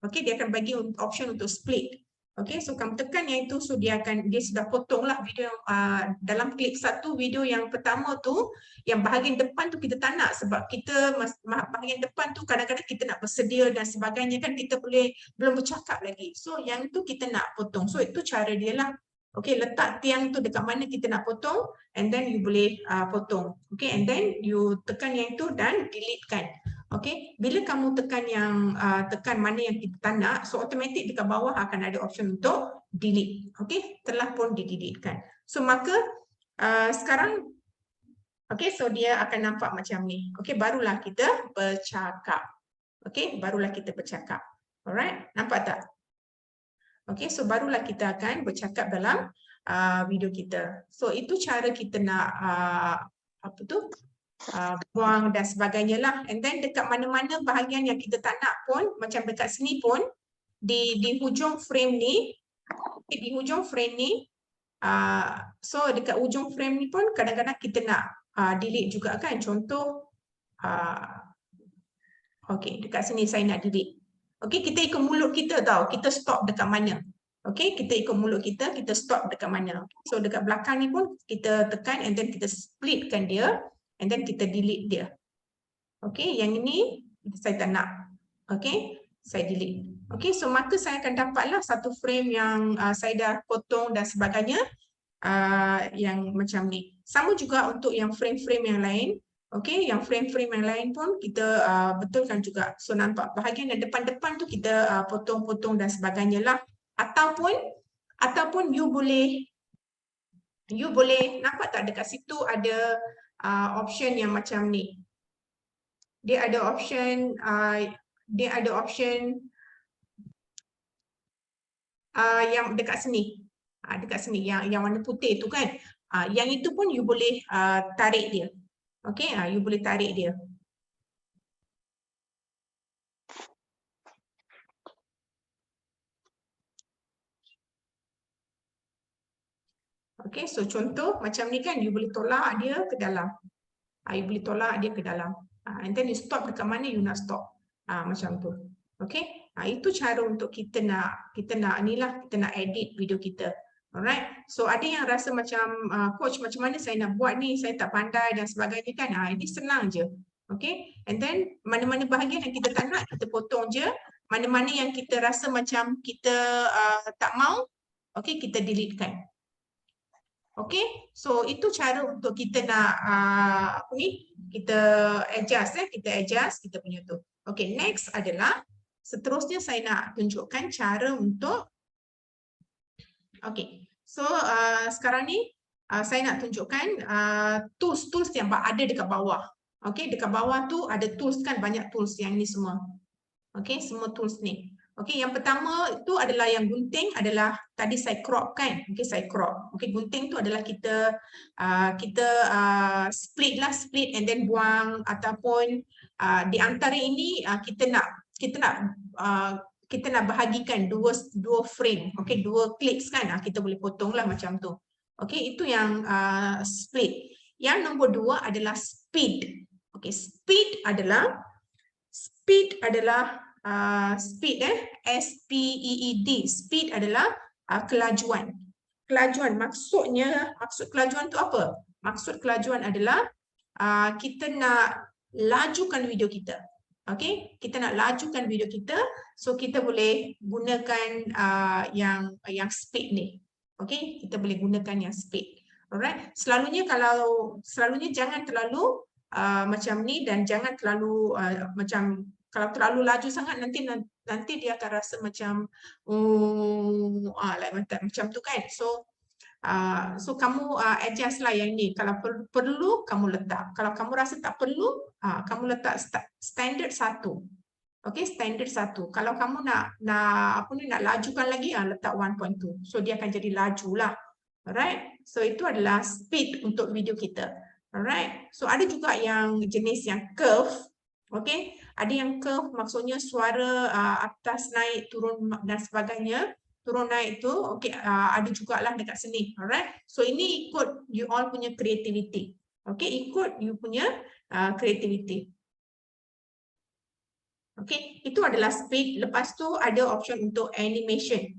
Okay, dia akan bagi option untuk split. Okay, so kamu tekan yang itu, so dia sudah potong lah video dalam klip satu. Video yang pertama tu, yang bahagian depan tu kita tak nak, sebab kita bahagian depan tu kadang-kadang kita nak bersedia dan sebagainya kan, kita belum bercakap lagi. So yang itu kita nak potong. So itu cara dia lah. Okay, letak tiang tu dekat mana kita nak potong, and then you boleh potong. Okay, and then you tekan yang itu dan delete kan. Okay, bila kamu tekan mana yang kita tak nak, so automatic dekat bawah akan ada option untuk delete. Okay, telah pun di-delete-kan. So maka sekarang, okay, so dia akan nampak macam ni. Okay, barulah kita bercakap. Okay, barulah kita bercakap. Alright, nampak tak? Okay, so barulah kita akan bercakap dalam video kita. So itu cara kita nak buang dan sebagainya lah. And then dekat mana-mana bahagian yang kita tak nak pun, macam dekat sini pun, di hujung frame ni, so dekat ujung frame ni pun kadang-kadang kita nak delete juga kan. Contoh, okay, dekat sini saya nak delete. Okay, kita ikut mulut kita tau, kita stop dekat mana. Okay, kita ikut mulut kita stop dekat mana. So dekat belakang ni pun kita tekan, and then kita splitkan dia, and then kita delete dia. Okay, yang ini saya tak nak. Okay, saya delete. Okay, so maka saya akan dapatlah satu frame yang saya dah potong dan sebagainya. yang macam ni. Sama juga untuk yang frame-frame yang lain. Okey, yang frame-frame yang lain pun kita betulkan juga. So nampak bahagian yang depan-depan tu kita potong-potong dan sebagainya lah. Ataupun you boleh nampak tak dekat situ ada option yang macam ni. Dia ada option yang dekat sini. Dekat sini yang warna putih tu kan. Yang itu pun you boleh tarik dia. Okey, you boleh tarik dia. Okey, so contoh macam ni kan, you boleh tolak dia ke dalam. You boleh tolak dia ke dalam. And then you stop dekat mana you nak stop. Macam tu. Okey, itu cara untuk kita nak edit video kita. Alright, so ada yang rasa macam coach macam mana saya nak buat ni, saya tak pandai dan sebagainya kan. Ini senang je. Okay, and then mana-mana bahagian yang kita tak nak, kita potong je. Mana-mana yang kita rasa macam kita tak mau, okay, kita deletekan. Okay, so itu cara untuk kita nak kita adjust, kita punya tu. Okay, next adalah seterusnya saya nak tunjukkan cara untuk okay, so sekarang ni saya nak tunjukkan tools-tools yang ada dekat bawah. Okay, dekat bawah tu ada tools kan, banyak tools yang ni semua. Okay, semua tools ni. Okay, yang pertama itu adalah yang gunting, adalah tadi saya crop kan. Okay, saya crop. Okay, gunting tu adalah kita split and then buang, ataupun di antara ini kita nak bahagikan dua frame, okay, dua clips kan, kita boleh potonglah macam tu. Okay, itu yang split. Yang nombor dua adalah speed. Okay, speed adalah S-P-E-E-D. Speed adalah kelajuan. Maksud kelajuan tu apa? Maksud kelajuan adalah kita nak lajukan video kita. Okay, kita nak lajukan video kita, so kita boleh gunakan yang speed ni. Okay, kita boleh gunakan yang speed. Alright, selalunya jangan terlalu macam ni, dan jangan terlalu macam, kalau terlalu laju sangat nanti dia akan rasa macam macam tu kan. So kamu adjust lah yang ni. Kalau perlu kamu letak. Kalau kamu rasa tak perlu, kamu letak standard 1. Okay, standard 1. Kalau kamu nak lajukan lagi, letak 1.2. So dia akan jadi laju lah. Alright. So itu adalah speed untuk video kita. Alright. So ada juga yang jenis yang curve. Okay. Ada yang curve, maksudnya suara atas naik turun dan sebagainya. Turun naik tu, okay, ada jugalah dekat sini. Alright. So ini ikut you all punya creativity. Okay, ikut you punya creativity. Okay, itu adalah speed. Lepas tu ada option untuk animation.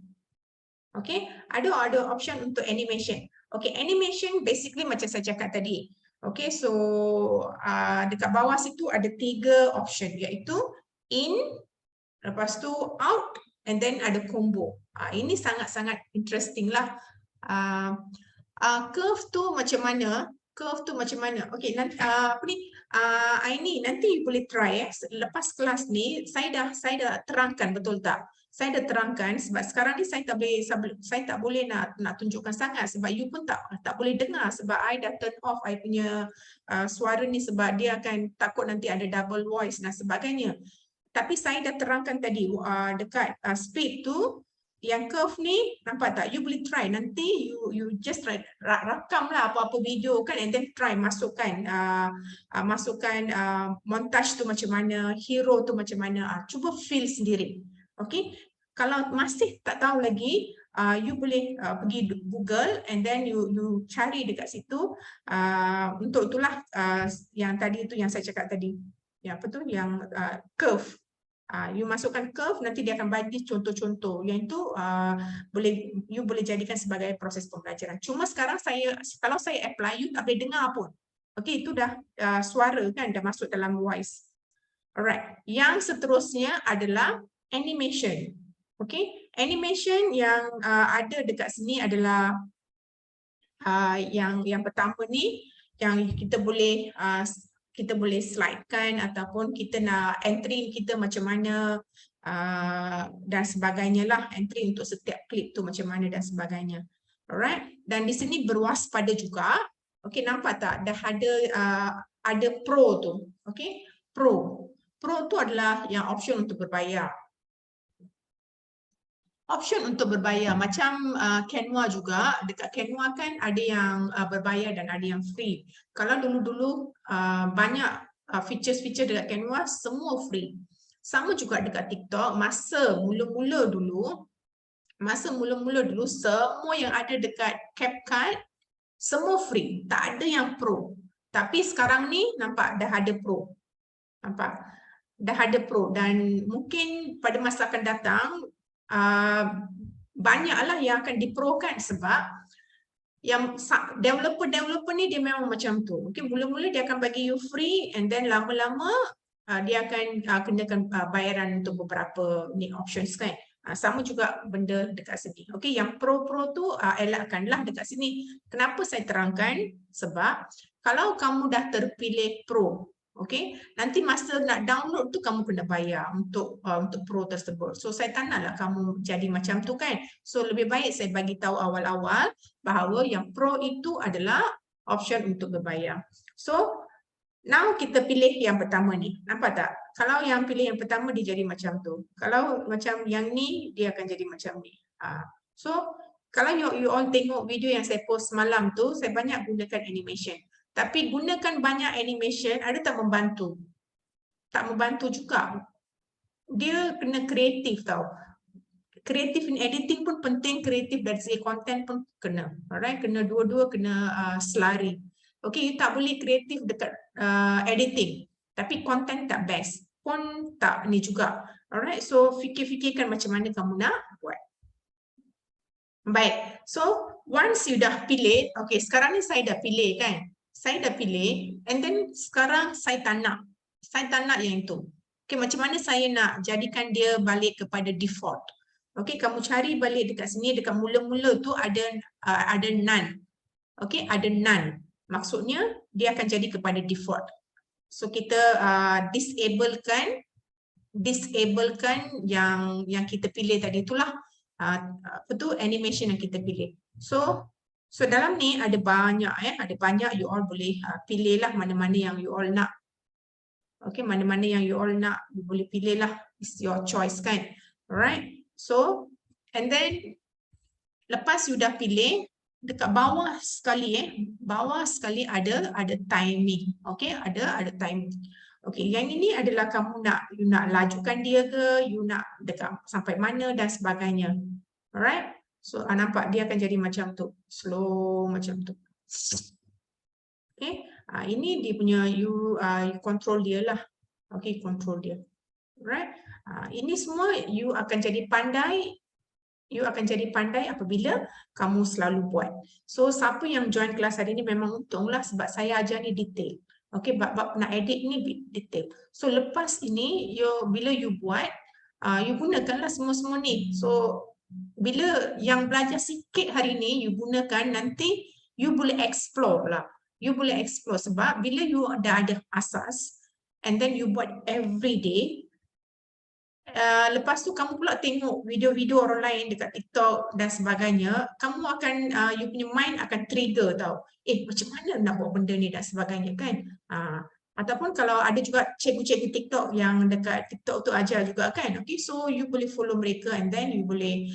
Okay, ada option untuk animation. Okay, animation basically macam saya cakap tadi. Okay, so dekat bawah situ ada 3 option, iaitu in, lepas tu out, and then ada combo. Ini sangat-sangat interesting lah. Curve tu macam mana? Okay, nanti Aini, nanti boleh try. Lepas kelas ni saya dah terangkan, betul tak? Saya dah terangkan, sebab sekarang ni saya tak boleh nak tunjukkan sangat, sebab you pun tak boleh dengar, sebab I dah turn off I punya suara ni, sebab dia akan takut nanti ada double voice dan sebagainya. Tapi saya dah terangkan tadi dekat speed tu, yang curve ni, nampak tak? You boleh try. Nanti you just try, rakam lah apa-apa video kan, and then try masukkan montage tu macam mana, hero tu macam mana. Cuba feel sendiri. Okay? Kalau masih tak tahu lagi, you boleh pergi Google, and then you cari dekat situ. Untuk itulah yang tadi tu yang saya cakap tadi. Ya, apa tu? Yang curve. You masukkan curve, nanti dia akan bagi contoh-contoh yang itu you boleh jadikan sebagai proses pembelajaran. Cuma sekarang kalau saya apply, you tak boleh dengar pun. Okay, itu dah suara kan, dah masuk dalam voice. Alright, yang seterusnya adalah animation. Okay, animation yang ada dekat sini adalah yang pertama ni yang kita boleh slidekan ataupun kita nak entry kita macam mana dan sebagainya lah, entry untuk setiap klip tu macam mana dan sebagainya. Alright, dan di sini berwaspada juga. Okey, nampak tak dah ada pro tu. Okey, pro tu adalah yang option untuk berbayar. Option untuk berbayar macam Canva juga, dekat Canva kan ada yang berbayar dan ada yang free. Kalau dulu-dulu banyak features-feature dekat Canva semua free. Sama juga dekat TikTok, masa mula-mula dulu semua yang ada dekat CapCut semua free, tak ada yang pro. Tapi sekarang ni nampak dah ada pro. Nampak? Dah ada pro dan mungkin pada masa akan datang banyaklah yang akan diprokan sebab yang developer ni dia memang macam tu. Mungkin mula-mula dia akan bagi you free and then lama-lama dia akan kenakan bayaran untuk beberapa ni options kan. Sama juga benda dekat sini. Okey, yang pro tu elakkanlah dekat sini. Kenapa saya terangkan? Sebab kalau kamu dah terpilih pro, okey, nanti masa nak download tu kamu kena bayar untuk pro tersebut. So saya tak naklah kamu jadi macam tu kan. So lebih baik saya bagi tahu awal-awal bahawa yang pro itu adalah option untuk berbayar. So now kita pilih yang pertama ni. Nampak tak? Kalau yang pilih yang pertama dia jadi macam tu. Kalau macam yang ni dia akan jadi macam ni. So kalau you all tengok video yang saya post semalam tu, saya banyak gunakan animation. Tapi gunakan banyak animation ada tak membantu? Tak membantu juga. Dia kena kreatif tau. Kreatif in editing pun penting, kreatif dari segi content pun kena. Alright, kena dua-dua kena selari. Okay, you tak boleh kreatif dekat editing. Tapi content tak best. Pun tak ni juga. Alright, so fikir-fikirkan macam mana kamu nak buat. Baik, so once you dah pilih, okay sekarang ni saya dah pilih kan. Saya dah pilih and then sekarang saya tak nak. Saya tak nak yang itu. Okay, macam mana saya nak jadikan dia balik kepada default. Okay, kamu cari balik dekat sini, dekat mula-mula tu ada none. Okay, ada none. Maksudnya dia akan jadi kepada default. So kita disablekan yang kita pilih tadi itulah apa tu animation yang kita pilih. So dalam ni ada banyak you all boleh pilihlah mana-mana yang you all nak. Okay, mana-mana yang you all nak, you boleh pilih lah. It's your choice kan. Alright. So, and then lepas you dah pilih, dekat bawah sekali ada timing. Okay, ada timing. Okay, yang ini adalah kamu you nak lajukan dia ke, you nak dekat sampai mana dan sebagainya. Alright. So, nampak dia akan jadi macam tu. Slow macam tu. Okay. Ini dia punya you control dia lah. Okay, control dia. Right? Ini semua you akan jadi pandai. You akan jadi pandai apabila kamu selalu buat. So siapa yang join kelas hari ini memang untunglah sebab saya ajar ni detail. Okay, bab nak edit ni detail. So lepas ini bila you buat, you gunakanlah semua-semua ni. So bila yang belajar sikit hari ni you gunakan, nanti you boleh explore lah. You boleh explore sebab bila you dah ada asas and then you buat every day, lepas tu kamu pula tengok video-video orang lain dekat TikTok dan sebagainya, kamu akan you punya mind akan trigger tau. Macam mana nak buat benda ni dan sebagainya kan. Ataupun kalau ada juga cikgu-cikgu TikTok yang dekat TikTok tu ajar juga kan. Okay, so you boleh follow mereka and then you boleh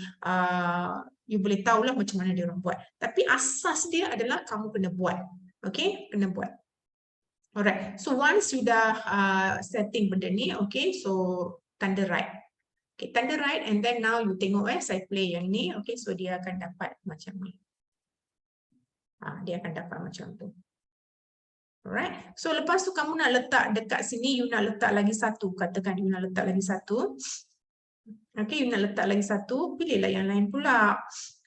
tahulah macam mana dia orang buat. Tapi asas dia adalah kamu kena buat. Okay, kena buat. Alright, so once you dah setting benda ni, okay, so tanda right. Okay, tanda right and then now you tengok saya play yang ni, okay, so dia akan dapat macam ni. Dia akan dapat macam tu. Alright, so lepas tu kamu nak letak dekat sini, you nak letak lagi satu, katakan you nak letak lagi satu. Okay, you nak letak lagi satu, pilihlah yang lain pula.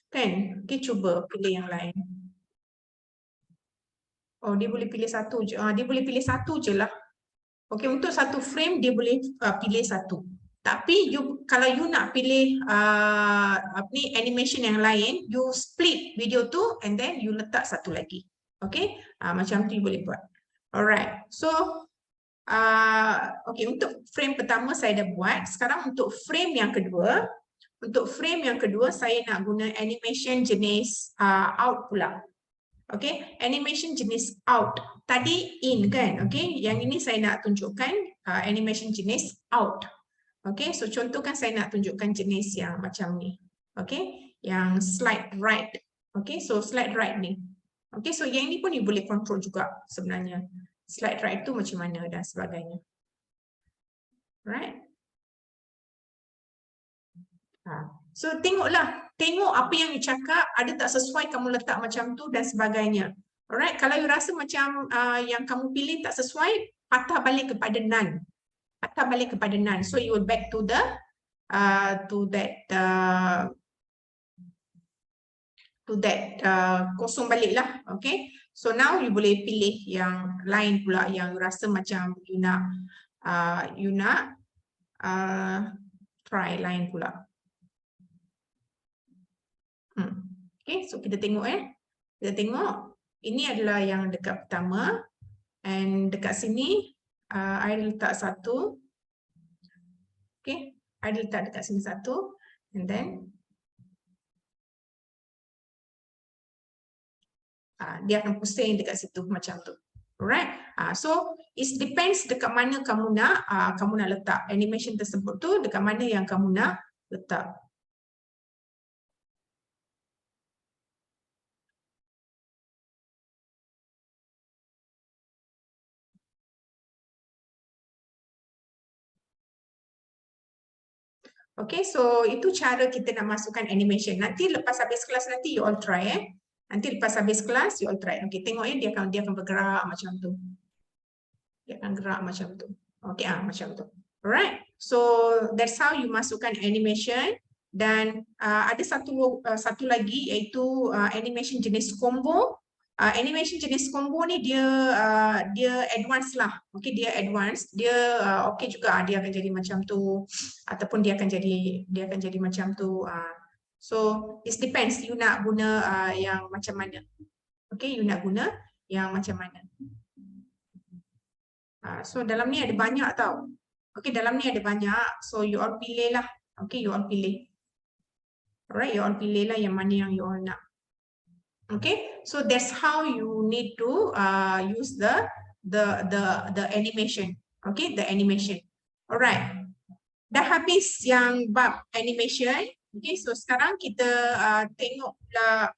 Kan, okay, cuba pilih yang lain. Oh, dia boleh pilih satu je. Dia boleh pilih satu je lah. Okey, untuk satu frame dia boleh pilih satu. Tapi kalau you nak pilih animation yang lain, you split video tu and then you letak satu lagi. Okay, macam tu you boleh buat. Alright, so okay, untuk frame pertama saya dah buat. Sekarang untuk frame yang kedua. Untuk frame yang kedua, saya nak guna animation jenis out pula. Okay, animation jenis out. Tadi in kan? Okay, yang ini saya nak tunjukkan animation jenis out. Okay, so contoh kan saya nak tunjukkan jenis yang macam ni. Okay, yang slide right. Okay, so slide right ni. Okay, so yang ini pun you boleh control juga sebenarnya. Slide right tu macam mana dan sebagainya. Right? So tengoklah, tengok apa yang you cakap, ada tak sesuai kamu letak macam tu dan sebagainya. Alright, kalau you rasa macam yang kamu pilih tak sesuai, patah balik kepada none. Patah balik kepada none. So you will back to the kosong balik lah. Okay, so now you boleh pilih yang lain pula yang you rasa macam you nak try lain pula. Okay, so kita tengok kita tengok ini adalah yang dekat pertama and dekat sini I letak satu. Okay, I letak dekat sini satu and then dia akan pusing dekat situ macam tu. Alright, so it depends dekat mana kamu nak letak animation tersebut tu, dekat mana yang kamu nak letak. Okay, so itu cara kita nak masukkan animation. Nanti lepas habis kelas nanti you all try Nanti lepas habis kelas you all try. Okay, tengok dia akan bergerak macam tu. Dia akan gerak macam tu. Okay, macam tu. Alright. So that's how you masukkan animation dan ada satu lagi iaitu animation jenis combo. Animation jenis combo ni dia advance lah. Okay, dia advance. Dia okay juga, dia akan jadi macam tu ataupun dia akan jadi macam tu. So it depends you nak guna yang macam mana. Okay, you nak guna yang macam mana. So dalam ni ada banyak tau. Okay, dalam ni ada banyak. So you all pilih lah. Okay, you all pilih. Alright, you all pilih lah yang mana yang you all nak. Okay, so that's how you need to use the animation. Okay, the animation. Alright, dah habis yang bab animation. Okay, so sekarang kita tengok pula.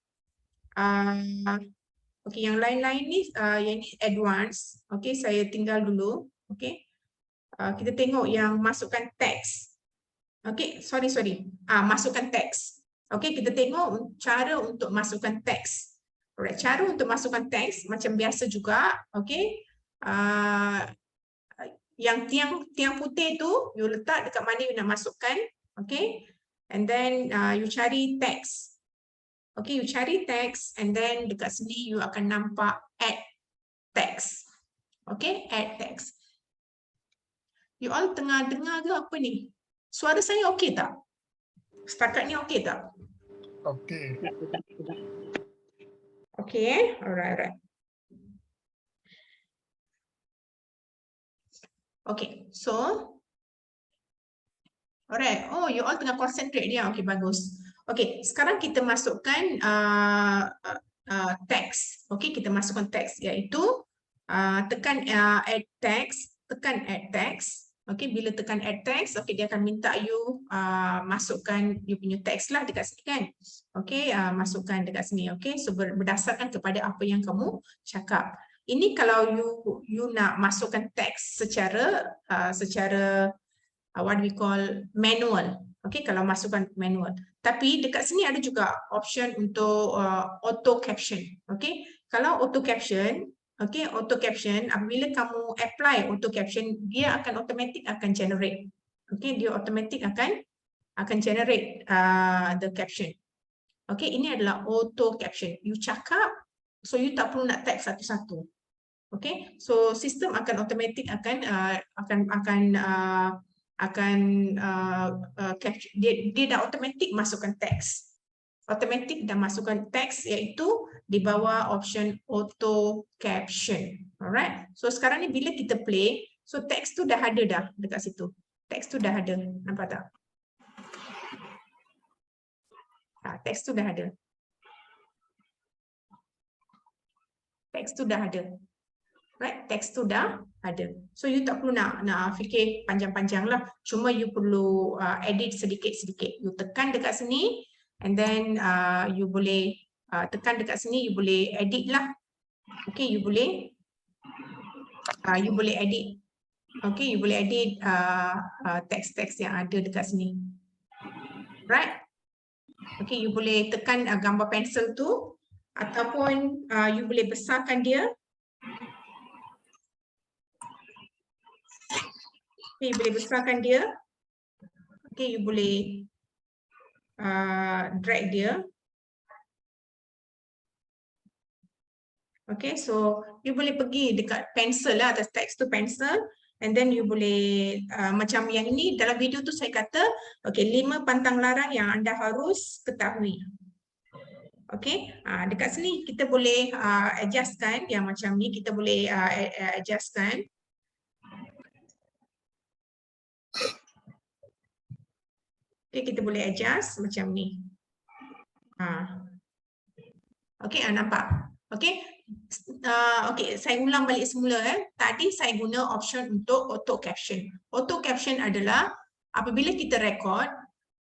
Okay, yang lain-lain ni, yang ni advance. Okay, saya tinggal dulu. Okay, kita tengok yang masukkan teks. Okay, sorry. Masukkan teks. Okay, kita tengok cara untuk masukkan teks. Alright, cara untuk masukkan teks macam biasa juga. Okay, yang tiang putih tu you letak dekat mana you nak masukkan. Okay, and then you cari teks. Okay, you cari teks and then dekat sini you akan nampak add text. Okay, add text. You all tengah dengar ke apa ni? Suara saya okey tak? Setakat ni okey tak?
Okey.
Okay, alright. Okay, so alright. Oh, you all tengah concentrate dia. Okay, bagus. Okay, sekarang kita masukkan teks. Okay, kita masukkan teks iaitu tekan add text, tekan add text. Okay, bila tekan add text, okay, dia akan minta you masukkan you punya teks lah dekat sini kan. Okay, masukkan dekat sini. Okay, so berdasarkan kepada apa yang kamu cakap. Ini kalau you nak masukkan teks secara what we call manual. Okay, kalau masukkan manual. Tapi dekat sini ada juga option untuk auto caption. Okay, kalau auto caption, okay, auto caption apabila kamu apply auto caption, dia akan automatic akan generate. Okay, dia automatic akan generate the caption. Okay, ini adalah auto caption. You cakap, so you tak perlu nak type satu-satu. Okay, so sistem akan automatic akan capture, dia dah automatic masukkan teks. Automatic dah masukkan teks iaitu di bawah option auto caption. Alright. So sekarang ni bila kita play, so teks tu dah ada dah dekat situ. Teks tu dah ada. Nampak tak? Teks tu dah ada. Teks tu dah ada. Right, teks tu dah ada. So you tak perlu nak fikir panjang-panjang lah. Cuma you perlu edit sedikit-sedikit. You tekan dekat sini and then you boleh tekan dekat sini, you boleh edit lah. Okay, you boleh edit. Okay, you boleh edit teks-teks yang ada dekat sini. Right? Okay, you boleh tekan gambar pensel tu ataupun you boleh besarkan dia. Okay, you boleh besarkan dia. Okay, you boleh drag dia. Okay, so you boleh pergi dekat pencil lah, atas teks tu pencil. And then you boleh, macam yang ini, dalam video tu saya kata, okay, 5 pantang larang yang anda harus ketahui. Okay, dekat sini kita boleh adjustkan, yang macam ni kita boleh adjustkan. Okay, kita boleh adjust macam ni. Okay, nampak? Okay, okay, saya ulang balik semula. Tadi saya guna option untuk auto caption. Auto caption adalah apabila kita record,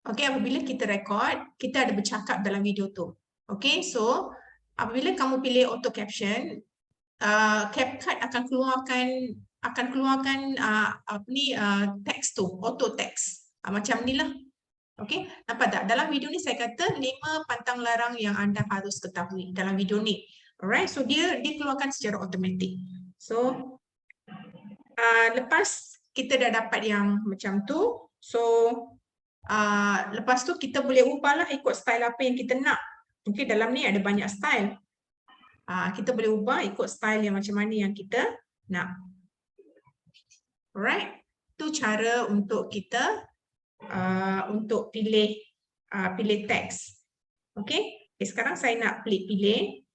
okay, apabila kita record, kita ada bercakap dalam video tu. Okay, so apabila kamu pilih auto caption, CapCut akan keluarkan teks tu, auto text. Macam ni lah. Okay, nampak tak? Dalam video ni saya kata 5 pantang larang yang anda harus ketahui dalam video ni. Alright, so dia dikeluarkan secara automatik. So, lepas kita dah dapat yang macam tu, so lepas tu kita boleh ubahlah ikut style apa yang kita nak. Okay, dalam ni ada banyak style. Kita boleh ubah ikut style yang macam mana yang kita nak. Alright, tu cara untuk kita untuk pilih teks. Okay, sekarang saya nak pilih.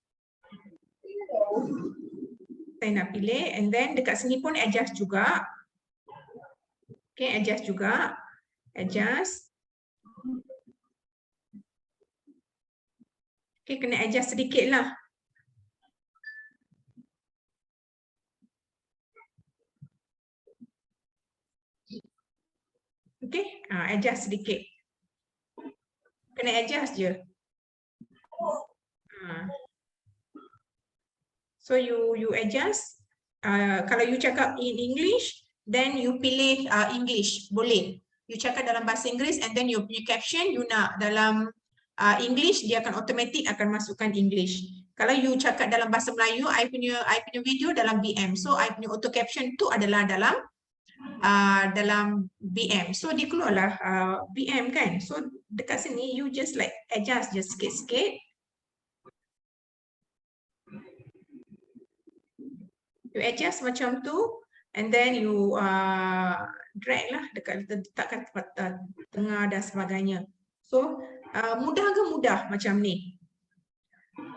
Saya nak pilih and then dekat sini pun adjust juga. Okay, adjust juga. Adjust. Okay, kena adjust sedikit lah. Okay, adjust sedikit. Kena adjust je. So you adjust. Kalau you cakap in English, then you pilih English, boleh. You cakap dalam bahasa Inggeris and then you punya caption you nak dalam English, dia akan automatic akan masukkan English. Kalau you cakap dalam bahasa Melayu, I punya video dalam BM. So I punya auto caption tu adalah dalam BM. So dia keluarlah BM kan. So dekat sini you just like adjust just sikit-sikit. You adjust macam tu and then you drag lah dekat letakkan tengah dan sebagainya. So mudah ke mudah macam ni?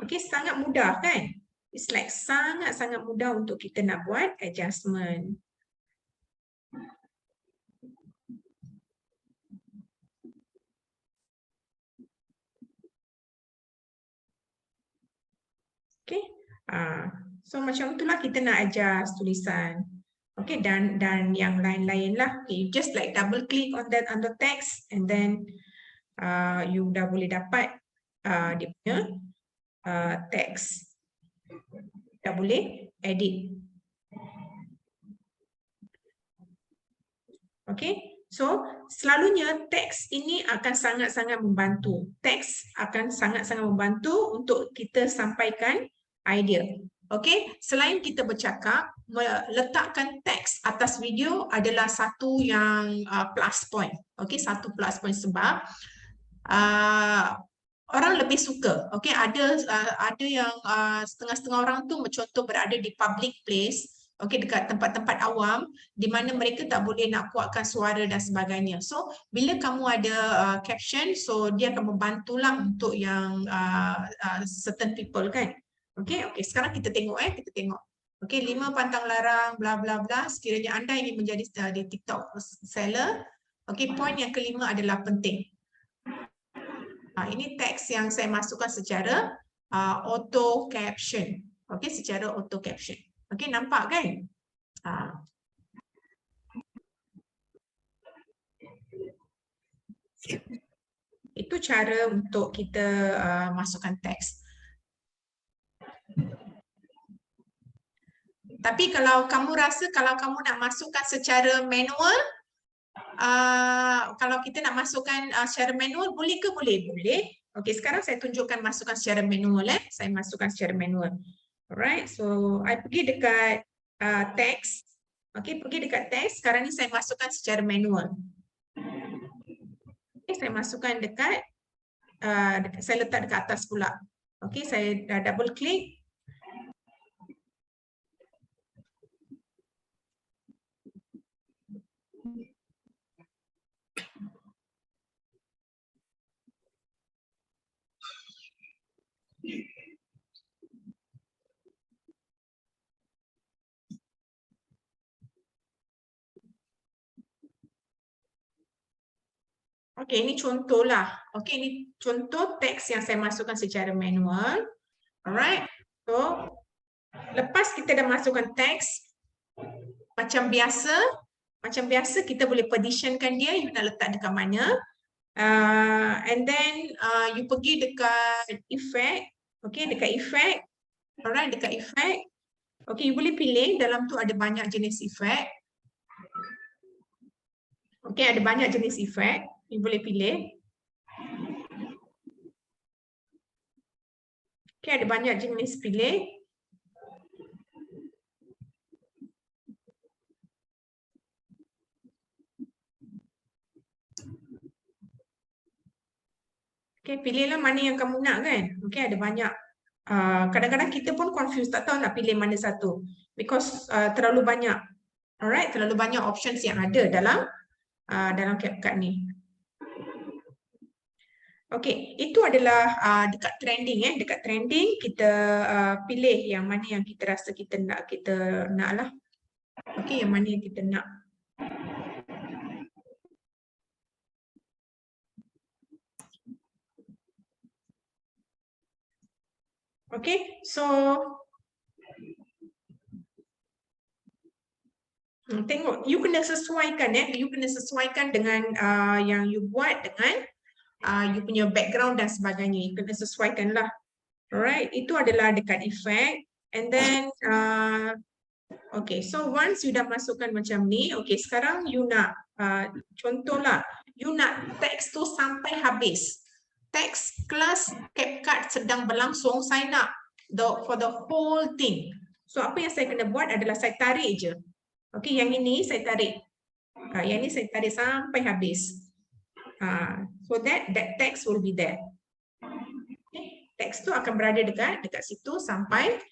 Okay, sangat mudah kan? It's like sangat-sangat mudah untuk kita nak buat adjustment. Okay, so macam itulah kita nak adjust tulisan. Okay, dan yang lain-lain lah. Okay, you just like double click on the text and then you dah boleh dapat dia punya teks. Dah boleh edit. Okay, so selalunya teks ini akan sangat-sangat membantu. Teks akan sangat-sangat membantu untuk kita sampaikan idea. Okay, selain kita bercakap, meletakkan teks atas video adalah satu yang plus point. Okay, satu plus point sebab orang lebih suka. Okay, ada yang setengah-setengah orang tu contoh berada di public place. okey, dekat tempat-tempat awam di mana mereka tak boleh nak kuatkan suara dan sebagainya. So bila kamu ada caption, so dia akan membantulah untuk yang certain people kan. Okey, okey, sekarang kita tengok kita tengok. Okey, 5 pantang larang bla bla bla, sekiranya anda ingin menjadi di TikTok seller. Okey, poin yang kelima adalah penting. Ini teks yang saya masukkan secara auto caption. Okey, secara auto caption. Okey, nampak kan? Itu cara untuk kita masukkan teks. Tapi kalau kamu rasa kalau kamu nak masukkan secara manual, kalau kita nak masukkan secara manual, boleh ke? Boleh. Boleh. Okey, sekarang saya tunjukkan masukkan secara manual. Saya masukkan secara manual. Alright, so I pergi dekat teks. Okey, pergi dekat teks. Sekarang ni saya masukkan secara manual. Okay, saya masukkan dekat, saya letak dekat atas pula. Okey, saya dah double klik. Okey, ini contohlah. Okey, ini contoh teks yang saya masukkan secara manual. Alright. So, lepas kita dah masukkan teks, macam biasa kita boleh positionkan dia, you nak letak dekat mana. And then you pergi dekat effect. Okey, dekat effect. Alright, dekat effect. Okey, you boleh pilih, dalam tu ada banyak jenis effect. Okey, ada banyak jenis effect. You boleh pilih. Okey, ada banyak jenis pilih. Okey, pilihlah mana yang kamu nak kan. Okey, ada banyak. Kadang-kadang kita pun confused, tak tahu nak pilih mana satu. Because terlalu banyak. Alright, terlalu banyak options yang ada dalam CapCut ni. Okey, itu adalah dekat trending dekat trending kita pilih yang mana yang kita rasa kita nak lah. Okey, yang mana yang kita nak. Okey, so tengok, you kena sesuaikan you kena sesuaikan dengan yang you buat dengan you punya background dan sebagainya. You kena sesuaikan lah. Alright, itu adalah dekat effect. And then, okay, so once you dah masukkan macam ni, okay, sekarang you nak, contohlah, you nak teks tu sampai habis. Teks kelas CapCut sedang berlangsung, saya nak for the whole thing. So, apa yang saya kena buat adalah saya tarik je. Okay, yang ini saya tarik. Yang ini saya tarik sampai habis. So that text will be there. Okay. Text tu akan berada dekat situ sampai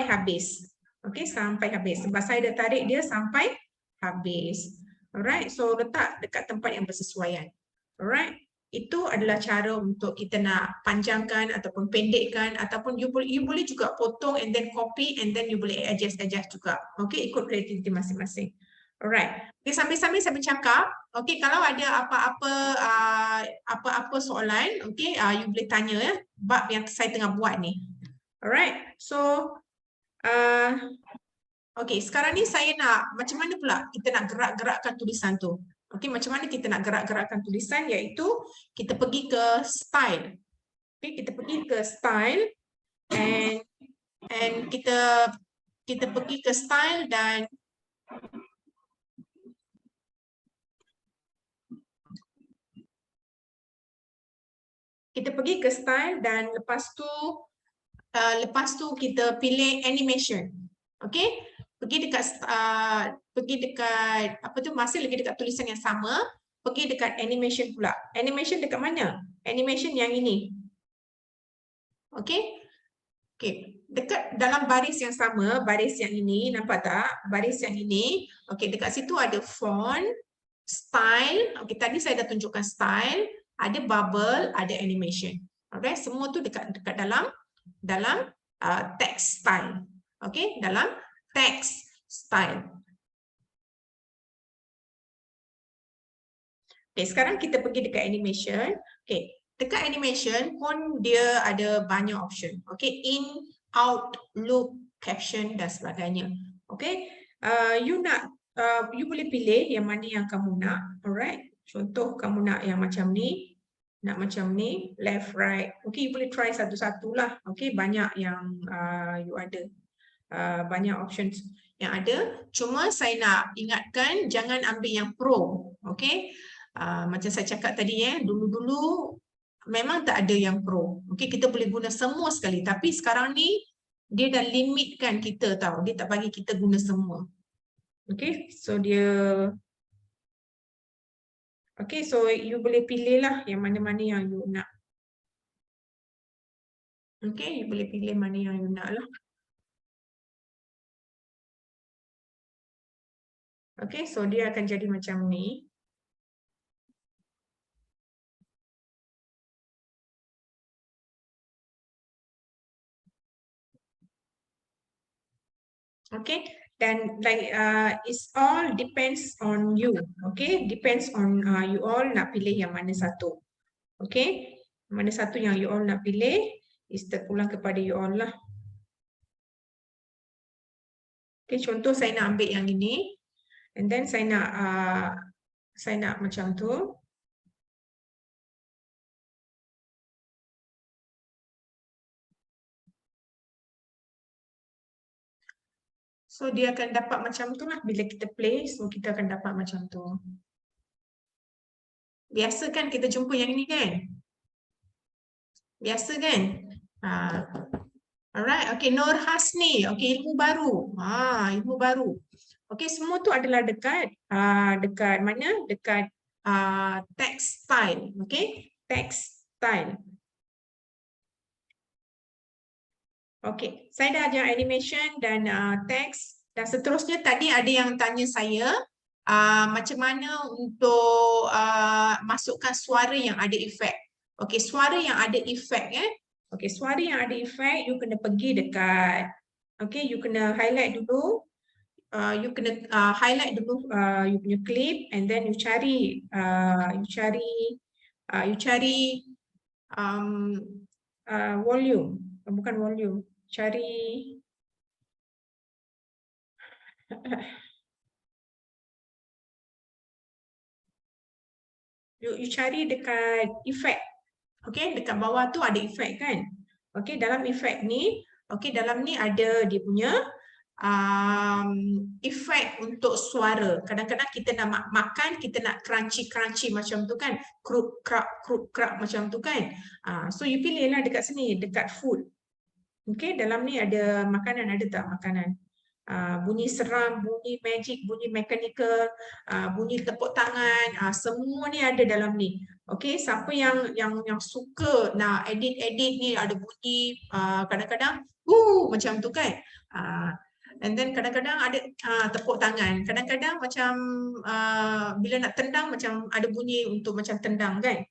habis. Okay, sampai habis. Sebab saya dah tarik dia sampai habis. Alright, so letak dekat tempat yang bersesuaian. Alright, itu adalah cara untuk kita nak panjangkan ataupun pendekkan, ataupun you boleh juga potong and then copy and then you boleh adjust juga. Okay, ikut kreativiti masing-masing. Alright. Okay, sambil-sambil saya bercakap, okay, kalau ada apa-apa soalan, okay, you boleh tanya bab yang saya tengah buat ni. Alright. So, okay, sekarang ni saya nak macam mana pula kita nak gerak-gerakkan tulisan tu. Okay, macam mana kita nak gerak-gerakkan tulisan, iaitu kita pergi ke style. Okay, kita pergi ke style and kita pergi ke style dan lepas tu kita pilih animation. Okay, pergi dekat apa tu, masih lagi dekat tulisan yang sama, pergi dekat animation pula. Animation dekat mana? Animation yang ini. Okay, dekat dalam baris yang sama, baris yang ini, nampak tak? Baris yang ini, okey, dekat situ ada font, style, okey, tadi saya dah tunjukkan style, ada bubble, ada animation. Alright, semua tu dekat dalam text style. Okey, dalam text style. Okay, sekarang kita pergi dekat animation. Okay, dekat animation pun dia ada banyak option. Okay, in, out, loop, caption dan sebagainya. Okay, you boleh pilih yang mana yang kamu nak. Alright, contoh kamu nak yang macam ni, nak macam ni, left, right. Okay, you boleh try satu-satu lah. Okay, banyak yang you ada. Banyak options yang ada. Cuma saya nak ingatkan jangan ambil yang pro. Okay. Macam saya cakap tadi dulu-dulu memang tak ada yang pro. Okay, kita boleh guna semua sekali. Tapi sekarang ni dia dah limitkan kita tahu. Dia tak bagi kita guna semua. Okay, so so you boleh pilih lah yang mana-mana yang you nak. Okay, you boleh pilih mana yang you nak lah. Okay, so dia akan jadi macam ni. Okay, dan like it's all depends on you. Okay, depends on you all nak pilih yang mana satu. Okay, mana satu yang you all nak pilih is terpulang kepada you all lah. Okay, contoh saya nak ambil yang ini, and then saya nak macam tu. So dia akan dapat macam tu lah bila kita play, so kita akan dapat macam tu. Biasa kan kita jumpa yang ini kan? Biasa kan? Alright, okay, Nur Hasni, okay, ilmu baru. Ilmu baru. Okay, semua tu adalah dekat mana? Dekat text style, okay? Text style. Okay, saya dah ajar animation dan text dan seterusnya. Tadi ada yang tanya saya macam mana untuk masukkan suara yang ada efek. Okay, suara yang ada efek Okay, suara yang ada efek, you kena pergi dekat, okay, you kena highlight dulu, you punya clip, and then you cari volume, bukan volume, cari you cari dekat efek. Okay, dekat bawah tu ada efek kan? Okay, dalam efek ni, okay, dalam ni ada dia punya efek untuk suara. Kadang-kadang kita nak makan, kita nak crunchy macam tu kan? Kruk krak macam tu kan? So you pilihlah dekat sini, dekat food. Okay, dalam ni ada makanan, ada tak makanan? Bunyi seram, bunyi magic, bunyi mechanical, bunyi tepuk tangan, semua ni ada dalam ni. Okay, siapa yang suka nak edit ni ada bunyi kadang-kadang macam tu kan. And then kadang-kadang ada tepuk tangan, kadang-kadang macam bila nak tendang macam ada bunyi untuk macam tendang kan.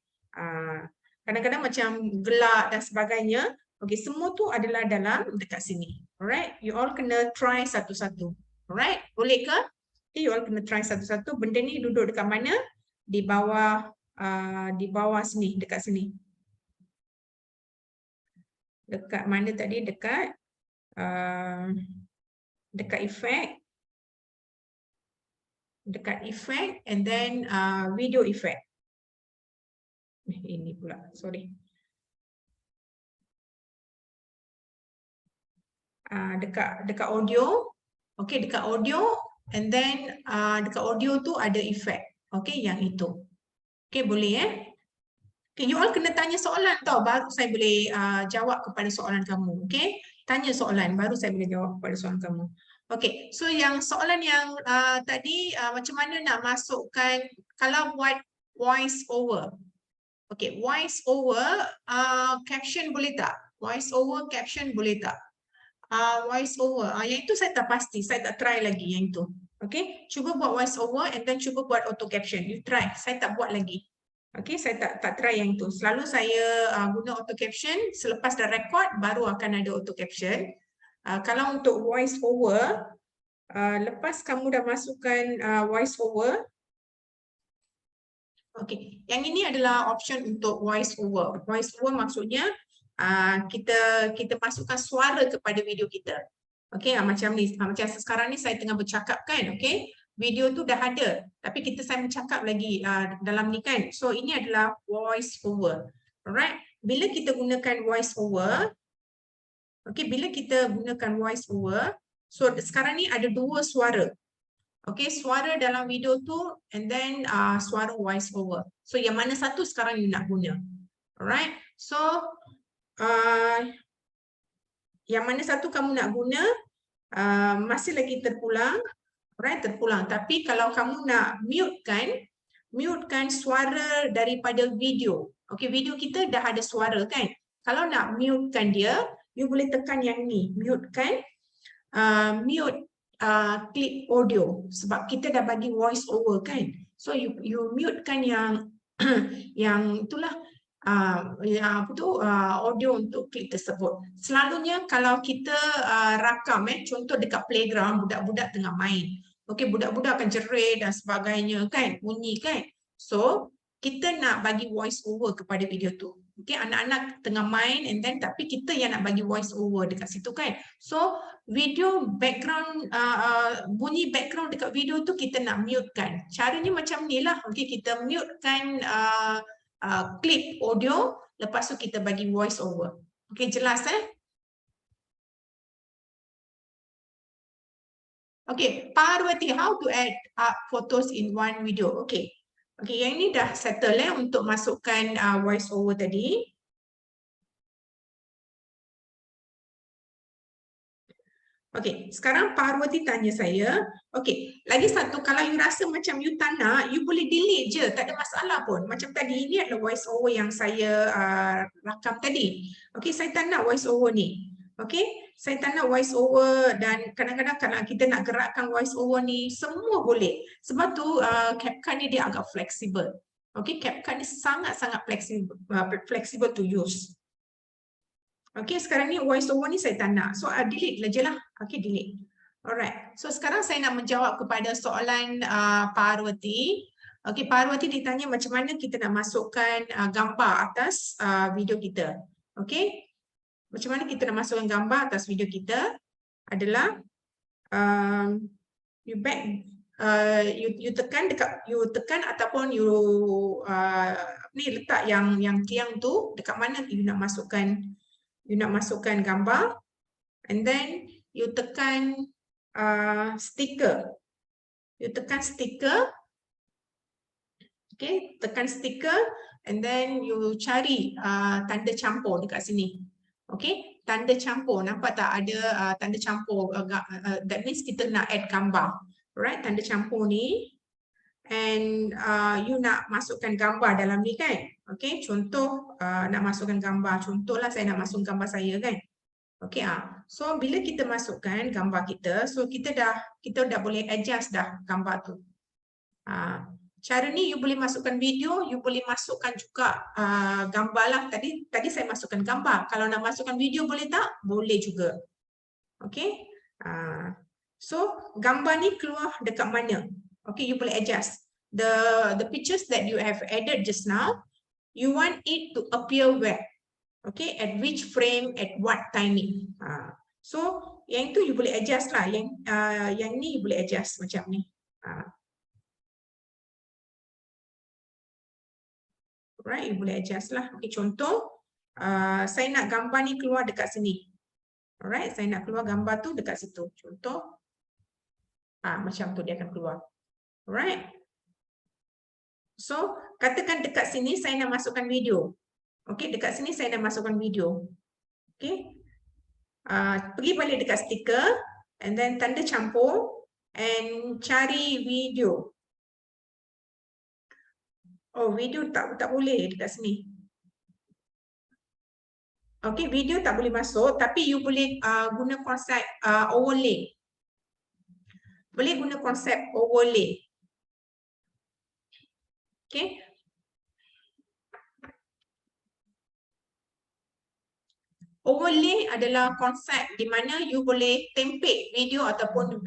Kadang-kadang macam gelak dan sebagainya. Okay, semua tu adalah dalam dekat sini. Alright, you all kena try satu-satu. Alright, boleh ke? Okay, you all kena try satu-satu. Benda ni duduk dekat mana? Di bawah sini, dekat sini. Dekat mana tadi? Dekat efek. Dekat efek and then video effect. Ini pula, sorry. Dekat audio, okay, dekat audio, and then dekat audio tu ada efek, okay, yang itu, okay, boleh okay, you all kena tanya soalan tau, baru saya boleh jawab kepada soalan kamu, okay, tanya soalan, baru saya boleh jawab kepada soalan kamu, okay, so yang soalan yang tadi macam mana nak masukkan, kalau buat voice over, okay, voice over, caption boleh tak? Voice over, caption boleh tak? voice over. Yang itu saya tak pasti, saya tak try lagi yang itu. Okay, cuba buat voice over and then cuba buat auto caption. You try, saya tak buat lagi. Okay, saya tak try yang itu. Selalu saya guna auto caption, selepas dah record baru akan ada auto caption. Kalau untuk voice over, lepas kamu dah masukkan voice over, okay, yang ini adalah option untuk voice over. Voice over maksudnya kita masukkan suara kepada video kita. Okay, macam ni, macam sekarang ni saya tengah bercakap kan, okay. Video tu dah ada, tapi saya bercakap lagi dalam ni kan. So ini adalah voice over. Alright, bila kita gunakan voice over, okay, bila kita gunakan voice over, so sekarang ni ada dua suara. Okay, suara dalam video tu and then suara voice over. So yang mana satu sekarang you nak guna? Alright, so yang mana satu kamu nak guna, masih lagi terpulang. Alright, terpulang. Tapi kalau kamu nak mutekan suara daripada video. Okay, video kita dah ada suara kan. Kalau nak mutekan dia, you boleh tekan yang ni, mutekan, mute clip audio. Sebab kita dah bagi voice over kan. So you mutekan yang yang itulah audio untuk klip tersebut. Selalunya kalau kita rakam, contoh dekat playground, budak-budak tengah main. Okey, budak-budak akan jerit dan sebagainya kan, bunyi kan. So, kita nak bagi voice over kepada video tu. Okey, anak-anak tengah main and then tapi kita yang nak bagi voice over dekat situ kan. So, video background, bunyi background dekat video tu kita nak mutekan. Caranya macam ni lah. Okey, kita mutekan clip audio, lepas tu kita bagi voice over. Okey, jelas Okay, Parwati, how to add photos in one video? Okay, yang ini dah settle untuk masukkan voice over tadi. Okay, sekarang Parwati tanya saya, okay, lagi satu, kalau you rasa macam you tak nak, you boleh delete je, tak ada masalah pun. Macam tadi, ini adalah voice over yang saya rakam tadi. Okay, saya tak nak voice over ni. Okay, saya tak nak voice over dan kadang-kadang kalau kita nak gerakkan voice over ni, semua boleh. Sebab tu CapCut ni dia agak fleksibel. Okay, CapCut ni sangat-sangat fleksibel to use. Okay, sekarang ni voice over ni saya tak nak. So, delete je lah. Okay, delete. Alright. So, sekarang saya nak menjawab kepada soalan Parwati. Okay, Parwati ditanya macam mana kita nak masukkan gambar atas video kita. Okay. Macam mana kita nak masukkan gambar atas video kita adalah you tekan ataupun you ni letak yang tiang tu dekat mana you nak masukkan gambar, and then you tekan stiker. You tekan stiker. Okay, tekan stiker and then you cari tanda campur dekat sini. Okay, tanda campur, nampak tak ada tanda campur, that means kita nak add gambar. Alright, tanda campur ni, and you nak masukkan gambar dalam ni kan. Okay, contoh nak masukkan gambar, contohlah saya nak masuk gambar saya kan. Okay, so bila kita masukkan gambar kita, so kita dah boleh adjust dah gambar tu. Cara ni you boleh masukkan video, you boleh masukkan juga gambar lah. Tadi saya masukkan gambar. Kalau nak masukkan video boleh tak? Boleh juga. Okay. So gambar ni keluar dekat mana? Okay, you boleh adjust. The pictures that you have added just now, you want it to appear where? Okay, at which frame, at what timing? So yang itu you boleh adjust lah. Yang ni you boleh adjust macam ni. Right, you boleh adjust lah. Okay, contoh, saya nak gambar ni keluar dekat sini. Alright, saya nak keluar gambar tu dekat situ. Contoh, macam tu dia akan keluar. Alright. So, katakan dekat sini saya nak masukkan video. Okay, dekat sini saya nak masukkan video. Okay. Pergi balik dekat stiker, and then tanda campur, and cari video. Oh, video tak boleh dekat sini. Okay, video tak boleh masuk, tapi you boleh guna konsep overlay. Boleh guna konsep overlay. Okay. Overlay adalah konsep di mana you boleh template video ataupun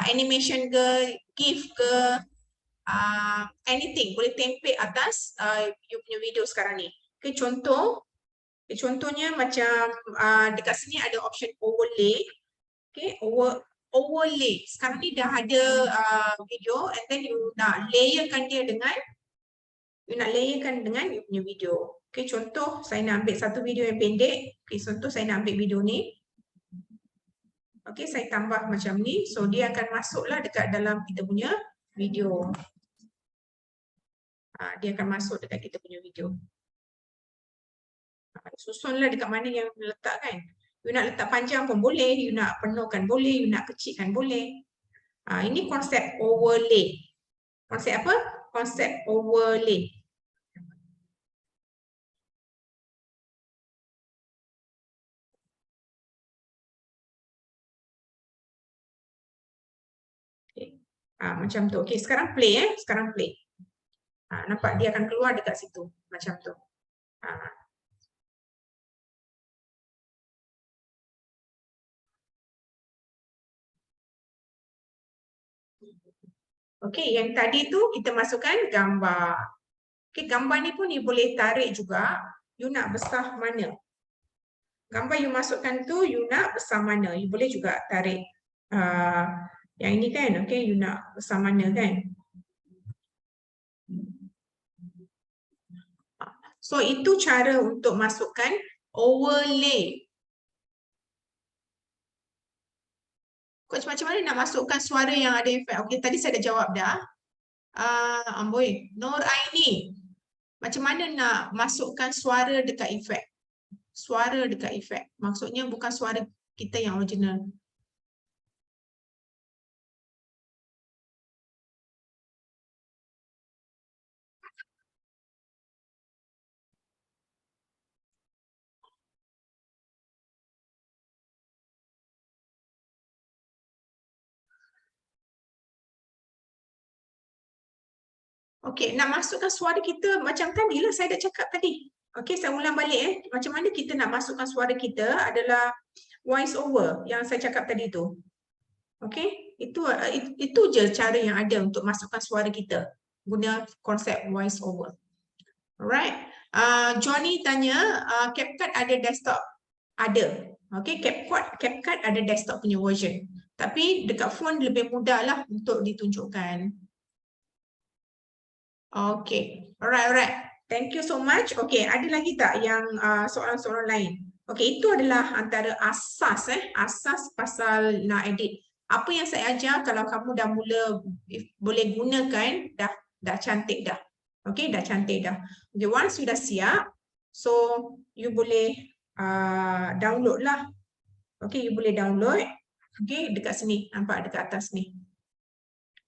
animation ke, GIF ke, anything. Boleh template atas you punya video sekarang ni. Okay, contohnya macam dekat sini ada option overlay. Okay, overlay. Sekarang ni dah ada video and then you nak layerkan dia dengan you punya video. Okay, contoh saya nak ambil satu video yang pendek. Okay, contoh saya nak ambil video ni. Okay, saya tambah macam ni. So, dia akan masuklah dekat dalam kita punya video. Dia akan masuk dekat kita punya video. Susunlah dekat mana yang letak kan. You nak letak panjang pun boleh. You nak penuhkan boleh. You nak kecilkan boleh. Ini konsep overlay. Konsep apa? Konsep overlay. Macam tu. Okey, sekarang play Sekarang play. Nampak dia akan keluar dekat situ. Macam tu. Okey, yang tadi tu kita masukkan gambar. Okey, gambar ni pun you boleh tarik juga. You nak besar mana? Gambar you masukkan tu you nak besar mana? You boleh juga tarik yang ini kan. Okey, you nak besar mana kan? So itu cara untuk masukkan overlay. Coach, macam mana nak masukkan suara yang ada efek? Okey, tadi saya dah jawab dah. Amboi, Nur Aini. Macam mana nak masukkan suara dekat efek? Suara dekat efek. Maksudnya bukan suara kita yang original. Okey, nak masukkan suara kita macam tadilah saya dah cakap tadi. Okey, saya ulang balik Macam mana kita nak masukkan suara kita adalah voice over yang saya cakap tadi tu. Okey, itu je cara yang ada untuk masukkan suara kita guna konsep voice over. Alright. Johnny tanya, CapCut ada desktop? Ada. Okey, CapCut ada desktop punya version. Tapi dekat phone lebih mudahlah untuk ditunjukkan. Okay, alright. Thank you so much. Okay, ada lagi tak yang soalan-soalan lain? Okay, itu adalah antara asas asas pasal nak edit. Apa yang saya ajar kalau kamu dah mula boleh gunakan dah cantik dah. Okay, dah cantik dah. Okay, once you dah siap, so you boleh download lah. Okay, you boleh download. Okay, dekat sini, nampak dekat atas ni.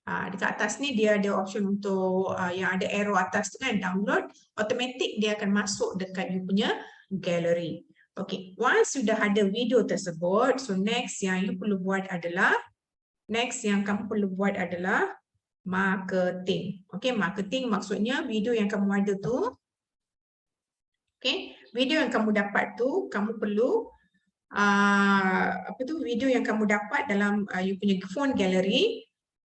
Dekat atas ni dia ada option untuk yang ada arrow atas tu kan, download, automatic dia akan masuk dekat you punya gallery. Okay, once sudah ada video tersebut, so next yang you perlu buat adalah, kamu perlu buat adalah marketing. Okay, marketing maksudnya video yang kamu ada tu, okay, video yang kamu dapat tu, kamu perlu video yang kamu dapat dalam you punya phone gallery,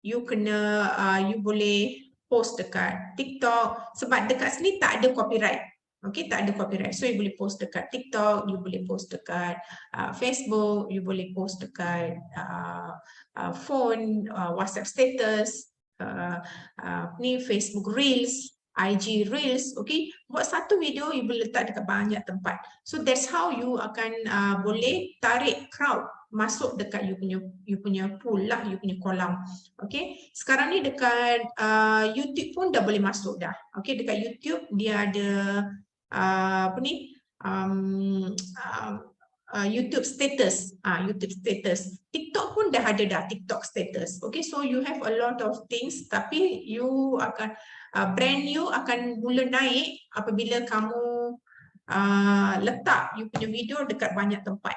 you kena you boleh post dekat TikTok sebab dekat sini tak ada copyright. Okay, tak ada copyright. So you boleh post dekat TikTok, you boleh post dekat Facebook, you boleh post dekat phone, WhatsApp status, ni Facebook Reels, IG Reels, okay. Buat satu video, you boleh letak dekat banyak tempat. So that's how you akan boleh tarik crowd masuk dekat you punya pool lah, you punya kolam. Okay. Sekarang ni dekat YouTube pun dah boleh masuk dah. Okay, dekat YouTube dia ada YouTube status, YouTube status. TikTok pun dah ada dah TikTok status. Okay, so you have a lot of things, tapi you akan brand you akan mula naik apabila kamu letak you punya video dekat banyak tempat.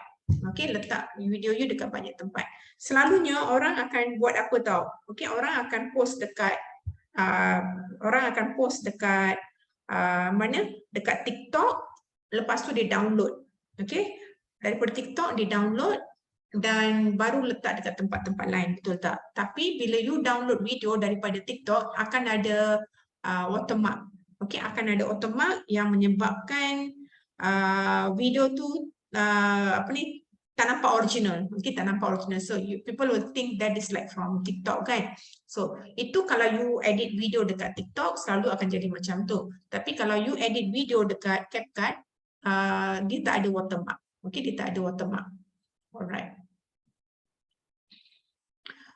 Okay, letak video you dekat banyak tempat. Selalunya orang akan buat apa tahu? Okay, orang akan post dekat mana? Dekat TikTok. Lepas tu dia download. Okay, daripada TikTok dia download dan baru letak dekat tempat-tempat lain, betul tak? Tapi bila you download video daripada TikTok akan ada watermark. Okay, akan ada watermark yang menyebabkan video tu tak nampak original. Okay, tak nampak original. So people will think that is like from TikTok kan. So itu kalau you edit video dekat TikTok selalu akan jadi macam tu. Tapi kalau you edit video dekat CapCut, dia tak ada watermark. Okay, dia tak ada watermark. Alright.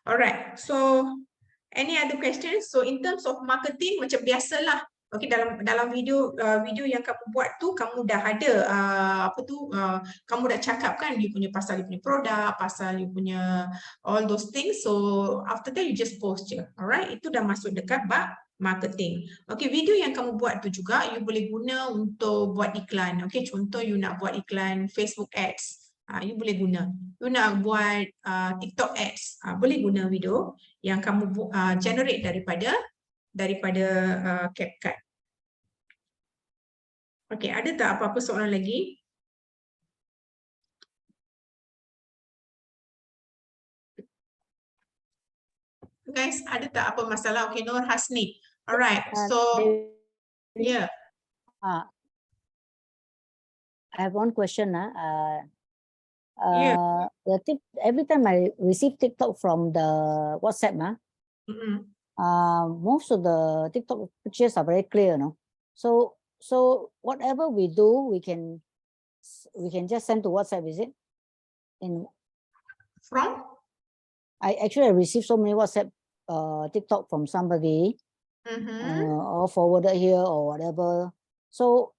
Alright. So any other questions? So in terms of marketing macam biasalah. Okay, dalam video yang kamu buat tu kamu dah ada kamu dah cakap kan you punya pasal you punya produk, pasal you punya all those things. So after that you just post je. Alright, itu dah masuk dekat bab marketing. Okay, video yang kamu buat tu juga you boleh guna untuk buat iklan. Okay, contoh you nak buat iklan Facebook ads. You boleh guna. You nak buat TikTok ads. Boleh guna video yang kamu generate daripada CapCut. Okay, ada tak apa-apa soalan lagi? Guys, ada tak apa masalah? Okay, Nur Hasni. Alright, so yeah.
I have one question.
Yeah.
Every time I receive TikTok from the WhatsApp, most of the TikTok pictures are very clear, no? So whatever we do, we can just send to WhatsApp, is it?
From?
I received so many WhatsApp TikTok from somebody, or forwarded here or whatever. So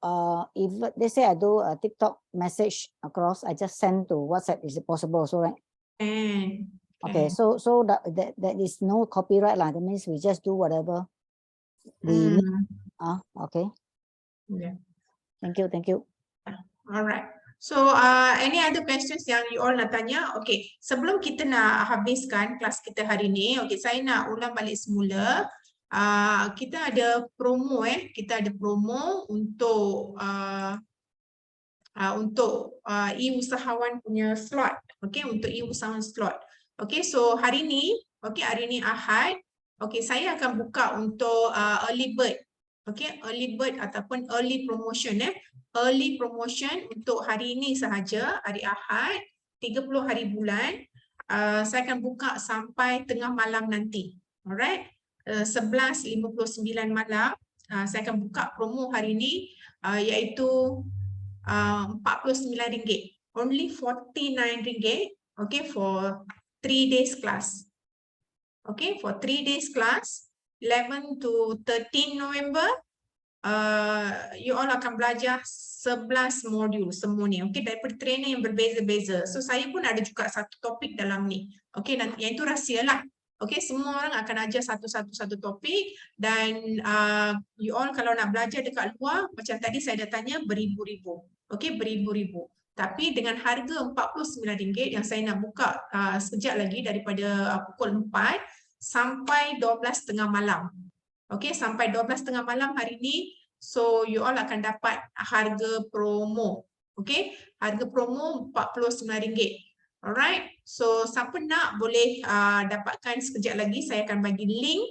if they say I do a TikTok message across, I just send to WhatsApp. Is it possible also, right? Okay, so that is no copyright lah. That means we just do whatever we need. Okay.
Yeah.
Thank you.
Alright. So any other questions yang you all nak tanya? Okay, sebelum kita nak habiskan kelas kita hari ni, okay, saya nak ulang balik semula. Kita ada promo kita ada promo untuk e-usahawan punya slot. Okay, untuk e-usahawan slot. Okay, so hari ni Ahad, okay, saya akan buka untuk early bird. Okay, early bird ataupun early promotion. Early promotion untuk hari ini sahaja, hari Ahad, 30 hari bulan. Saya akan buka sampai tengah malam nanti. Alright, 11.59 malam. Saya akan buka promo hari ini, iaitu RM49. Only RM49. Okay, for 3 days class. Okay, for 3 days class, 11 to 13 November, you all akan belajar 11 modul semua ni. Okay, daripada trainer yang berbeza-beza. So saya pun ada juga satu topik dalam ni. Okay, dan yang itu rahsia lah. Okay, semua orang akan ajar satu topik dan you all kalau nak belajar dekat luar, macam tadi saya dah tanya, beribu-ribu. Okay, beribu-ribu. Tapi dengan harga RM49 yang saya nak buka sekejap lagi daripada pukul 4 sampai 12.30 malam. Okay, sampai 12.30 malam hari ni. So you all akan dapat harga promo. Okay, harga promo RM49. Alright, so siapa nak boleh dapatkan sekejap lagi, saya akan bagi link.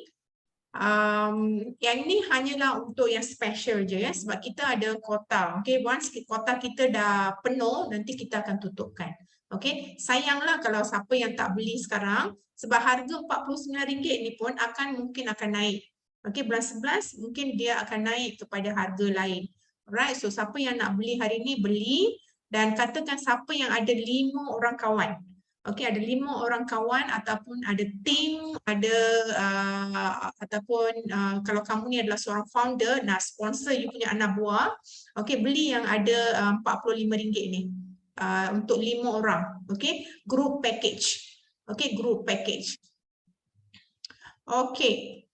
Yang ini hanyalah untuk yang special je ya, sebab kita ada kota. Okay, once kota kita dah penuh, nanti kita akan tutupkan. Okay, sayanglah kalau siapa yang tak beli sekarang, sebab harga RM49 ni pun mungkin akan naik. Okay, bulan 11 mungkin dia akan naik kepada harga lain. Alright, so siapa yang nak beli hari ni, beli. Dan katakan siapa yang ada 5 orang kawan. Okay, ada 5 orang kawan ataupun ada tim, ada ataupun kalau kamu ni adalah seorang founder, nak sponsor you punya anak buah, okay, beli yang ada RM45 ni untuk 5 orang. Okay, group package. Okay, group package. Okay.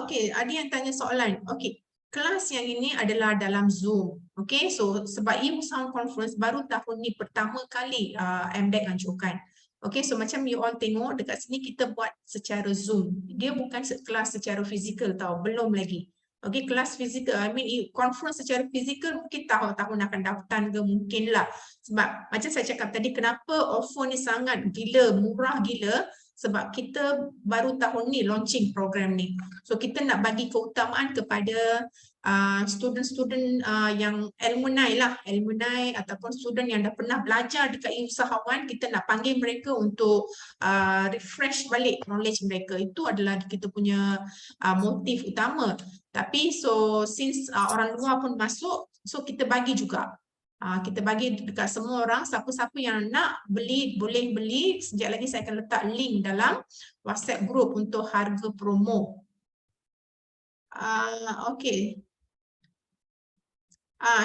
Okay, ada yang tanya soalan. Okay, kelas yang ini adalah dalam Zoom. Okay, so sebab e-Usahawan Conference baru tahun ni pertama kali MDEC anjurkan. Okay, so macam you all tengok dekat sini kita buat secara Zoom. Dia bukan kelas secara fizikal tau, belum lagi. Okay, kelas fizikal, I mean conference secara fizikal mungkin tahun-tahun akan datang ke mungkin lah. Sebab macam saya cakap tadi, kenapa offer ni sangat gila, murah gila? Sebab kita baru tahun ni launching program ni. So kita nak bagi keutamaan kepada student-student yang alumni lah, alumni ataupun student yang dah pernah belajar dekat e-usahawan, kita nak panggil mereka untuk refresh balik knowledge mereka. Itu adalah kita punya motif utama. Tapi so since orang luar pun masuk, so kita bagi juga. Kita bagi dekat semua orang, siapa-siapa yang nak beli boleh beli. Sekejap lagi saya akan letak link dalam WhatsApp group untuk harga promo. Okay.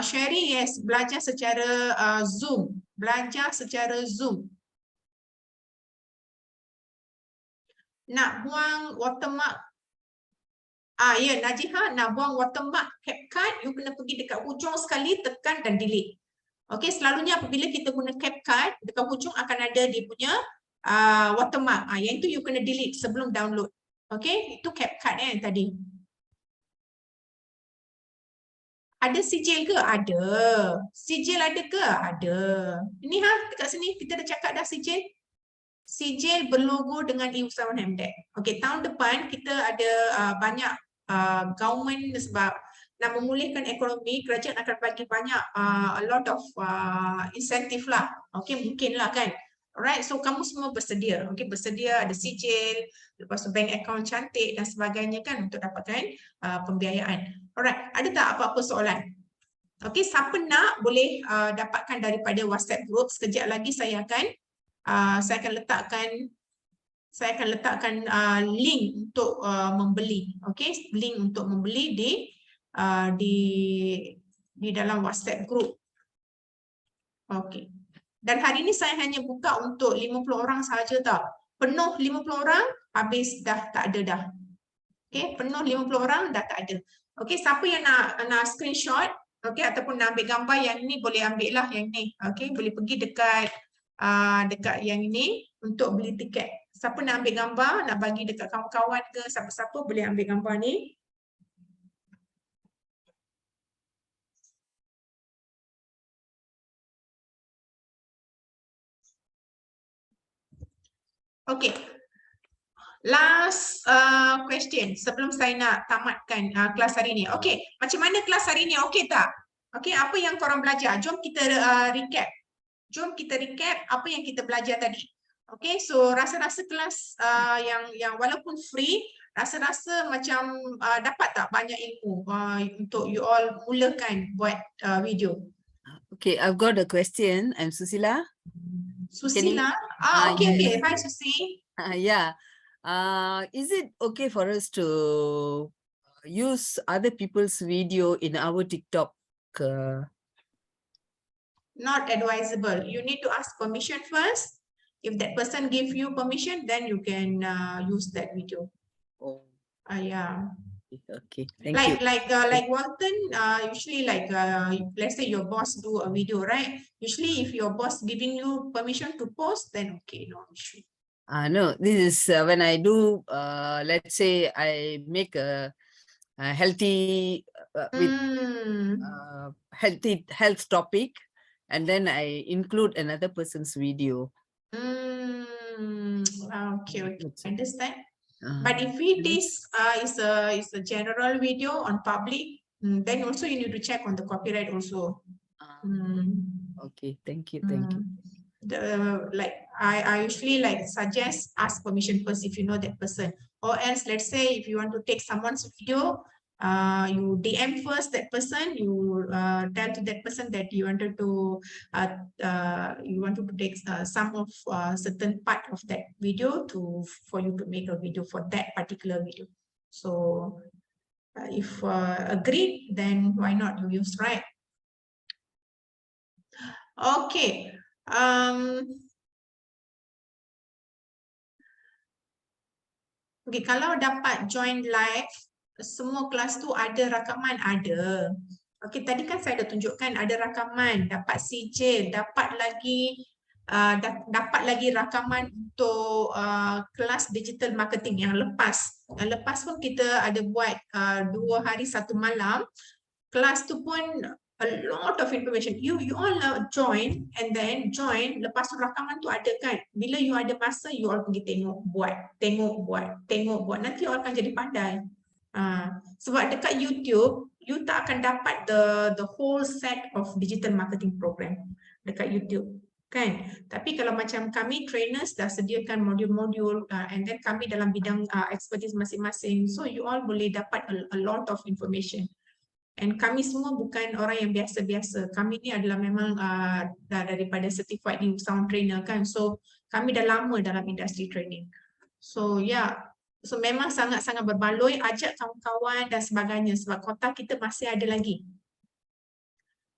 Sherry, yes, belajar secara Zoom. Belajar secara Zoom. Nak buang watermark. Ya, Najiha, nak buang watermark CapCut, you kena pergi dekat hujung sekali, tekan dan delete. Okay, selalunya apabila kita guna CapCut, dekat hujung akan ada dia punya watermark. Yang itu you kena delete sebelum download. Okay, itu CapCut yang tadi. Ada sijil ke? Ada. Sijil ada ke? Ada. Ini dekat sini kita dah cakap dah sijil. Sijil berlogo dengan e-usahawan MDEC. Okay, tahun depan kita ada banyak government sebab nak memulihkan ekonomi, kerajaan akan bagi banyak a lot of insentif lah. Okay, mungkin lah kan. Alright, so kamu semua bersedia. Okay, bersedia ada sijil, lepas tu bank account cantik dan sebagainya kan untuk dapatkan pembiayaan. Alright, ada tak apa-apa soalan? Okay, siapa nak boleh dapatkan daripada WhatsApp group. Sekejap lagi saya akan letakkan link untuk membeli. Okay, link untuk membeli di dalam WhatsApp group. Okay. Dan hari ini saya hanya buka untuk 50 orang sahaja tau. Penuh 50 orang, habis dah tak ada dah. Okay, penuh 50 orang dah tak ada. Okay, siapa yang nak screenshot, okay, ataupun nak ambil gambar yang ini, boleh ambil lah yang ni. Okay, boleh pergi dekat yang ini untuk beli tiket. Siapa nak ambil gambar, nak bagi dekat kawan-kawan ke, siapa-siapa boleh ambil gambar ni. Okay, last question sebelum saya nak tamatkan kelas hari ini. Okay, macam mana kelas hari ini? Okay tak? Okay, apa yang korang belajar? Jom kita recap. Jom kita recap apa yang kita belajar tadi. Okay, so rasa-rasa kelas yang walaupun free, rasa-rasa macam dapat tak banyak ilmu untuk you all mulakan buat video?
Okay, I've got a question. I'm Susila.
Susila? Okay, okay. Hi, Susi.
Yeah. Is it okay for us to use other people's video in our TikTok?
Not advisable. You need to ask permission first. If that person give you permission, then you can use that video.
Oh.
Yeah.
Okay, thank you.
Like Walton, usually let's say your boss do a video, right? Usually if your boss giving you permission to post, then okay, no issue.
No, this is when I do, let's say I make a healthy with health topic, and then I include another person's video.
Okay, okay, understand. But if it is a general video on public, then also you need to check on the copyright also.
Okay, thank you, thank you.
I usually suggest ask permission first if you know that person, or else let's say if you want to take someone's video, you DM first that person, you tell to that person that you wanted to take some of certain part of that video for you to make a video for that particular video. So if agreed, then why not you use, right? Okay. Okay, kalau dapat join live semua kelas tu ada rakaman? Ada. Okey, tadi kan saya dah tunjukkan ada rakaman, dapat sijil, dapat lagi rakaman untuk kelas digital marketing yang lepas. Yang lepas pun kita ada buat 2 hari 1 malam. Kelas tu pun a lot of information. You all join and then join, lepas tu rakaman tu ada kan. Bila you ada masa, you all pergi tengok buat. Nanti you all akan jadi pandai. Sebab dekat YouTube, you tak akan dapat the whole set of digital marketing program dekat YouTube. Kan? Tapi kalau macam kami trainers dah sediakan modul-modul and then kami dalam bidang expertise masing-masing. So you all boleh dapat a lot of information. And kami semua bukan orang yang biasa-biasa. Kami ni adalah memang dah daripada certified sound trainer kan. So kami dah lama dalam industri training. So so memang sangat-sangat berbaloi, ajak kawan-kawan dan sebagainya sebab kota kita masih ada lagi.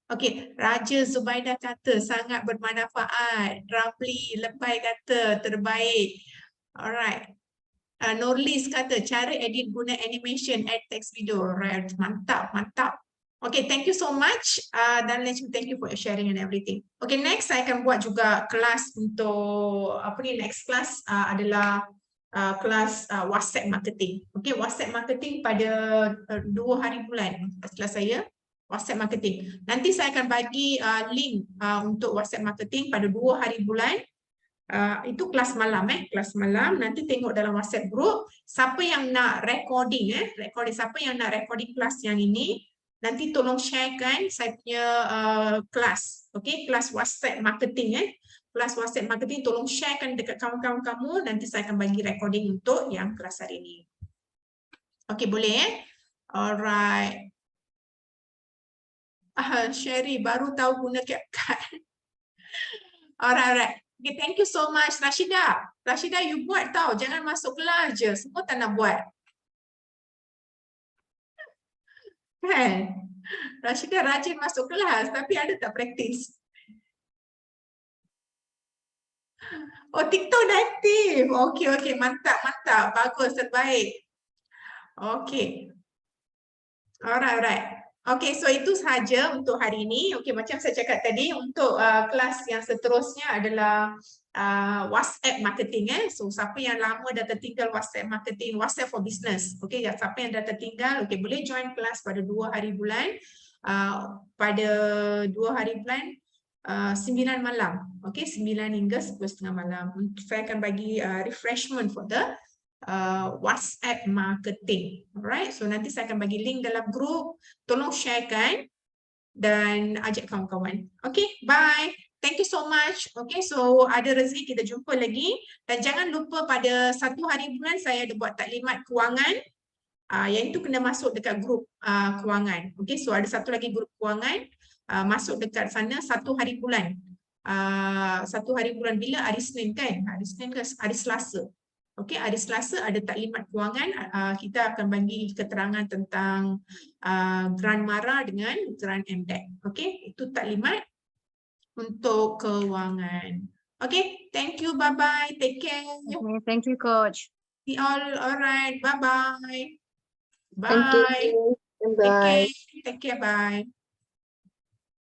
Okey, Raja Zubaidah kata sangat bermanfaat. Ramli Lepai kata terbaik. Alright. Nurlis kata cara edit guna animation, add text video. Right, mantap. Okay, thank you so much. Dan thank you for your sharing and everything. Okay, next saya akan buat juga kelas untuk next class adalah kelas WhatsApp marketing. Okay, WhatsApp marketing pada 2 hari bulan kelas saya. WhatsApp marketing. Nanti saya akan bagi link untuk WhatsApp marketing pada 2 hari bulan. Itu kelas malam kelas malam. Nanti tengok dalam WhatsApp group siapa yang nak recording siapa yang nak recording kelas yang ini, nanti tolong sharekan saya punya kelas. Okey, kelas WhatsApp marketing kelas WhatsApp marketing tolong sharekan dekat kawan-kawan kamu, nanti saya akan bagi recording untuk yang kelas hari ini. Okey, boleh alright. Sherry baru tahu guna CapCut. Alright. Okay, thank you so much, Rashida. Rashida, you buat tau. Jangan masuk kelas je. Semua tak nak buat. Kan? Rashida rajin masuk kelas, tapi ada tak praktis? Oh, TikTok dah aktif. Okay. Mantap. Bagus, terbaik. Okay. Alright. Okay, so itu sahaja untuk hari ini. Okay, macam saya cakap tadi, untuk kelas yang seterusnya adalah WhatsApp marketing. So, siapa yang lama dah tertinggal WhatsApp marketing, WhatsApp for business. Okay, siapa yang dah tertinggal, okay, boleh join kelas pada 2 hari bulan. Pada 2 hari bulan, 9 malam. Okay, 9 hingga 10:30 malam. Saya akan bagi refreshment for the WhatsApp marketing. Alright, so nanti saya akan bagi link dalam grup, tolong sharekan dan ajak kawan-kawan. Okay, bye. Thank you so much. Okay, so ada rezeki kita jumpa lagi dan jangan lupa pada 1 hari bulan saya ada buat taklimat kewangan, yang itu kena masuk dekat grup kewangan. Okay, so ada satu lagi grup kewangan, masuk dekat sana 1 hari bulan. 1 hari bulan bila? Hari Senin kan? Hari Senin ke hari Selasa? Okey, hari Selasa ada taklimat kewangan. Kita akan bagi keterangan tentang Grant Mara dengan Grant MDEC. Okey, itu taklimat untuk kewangan. Okey, thank you. Bye-bye. Take care.
Okay, thank you, Coach.
See all. Alright. Bye-bye.
Thank
Bye.
you.
Take
Bye.
care. Take care. Bye.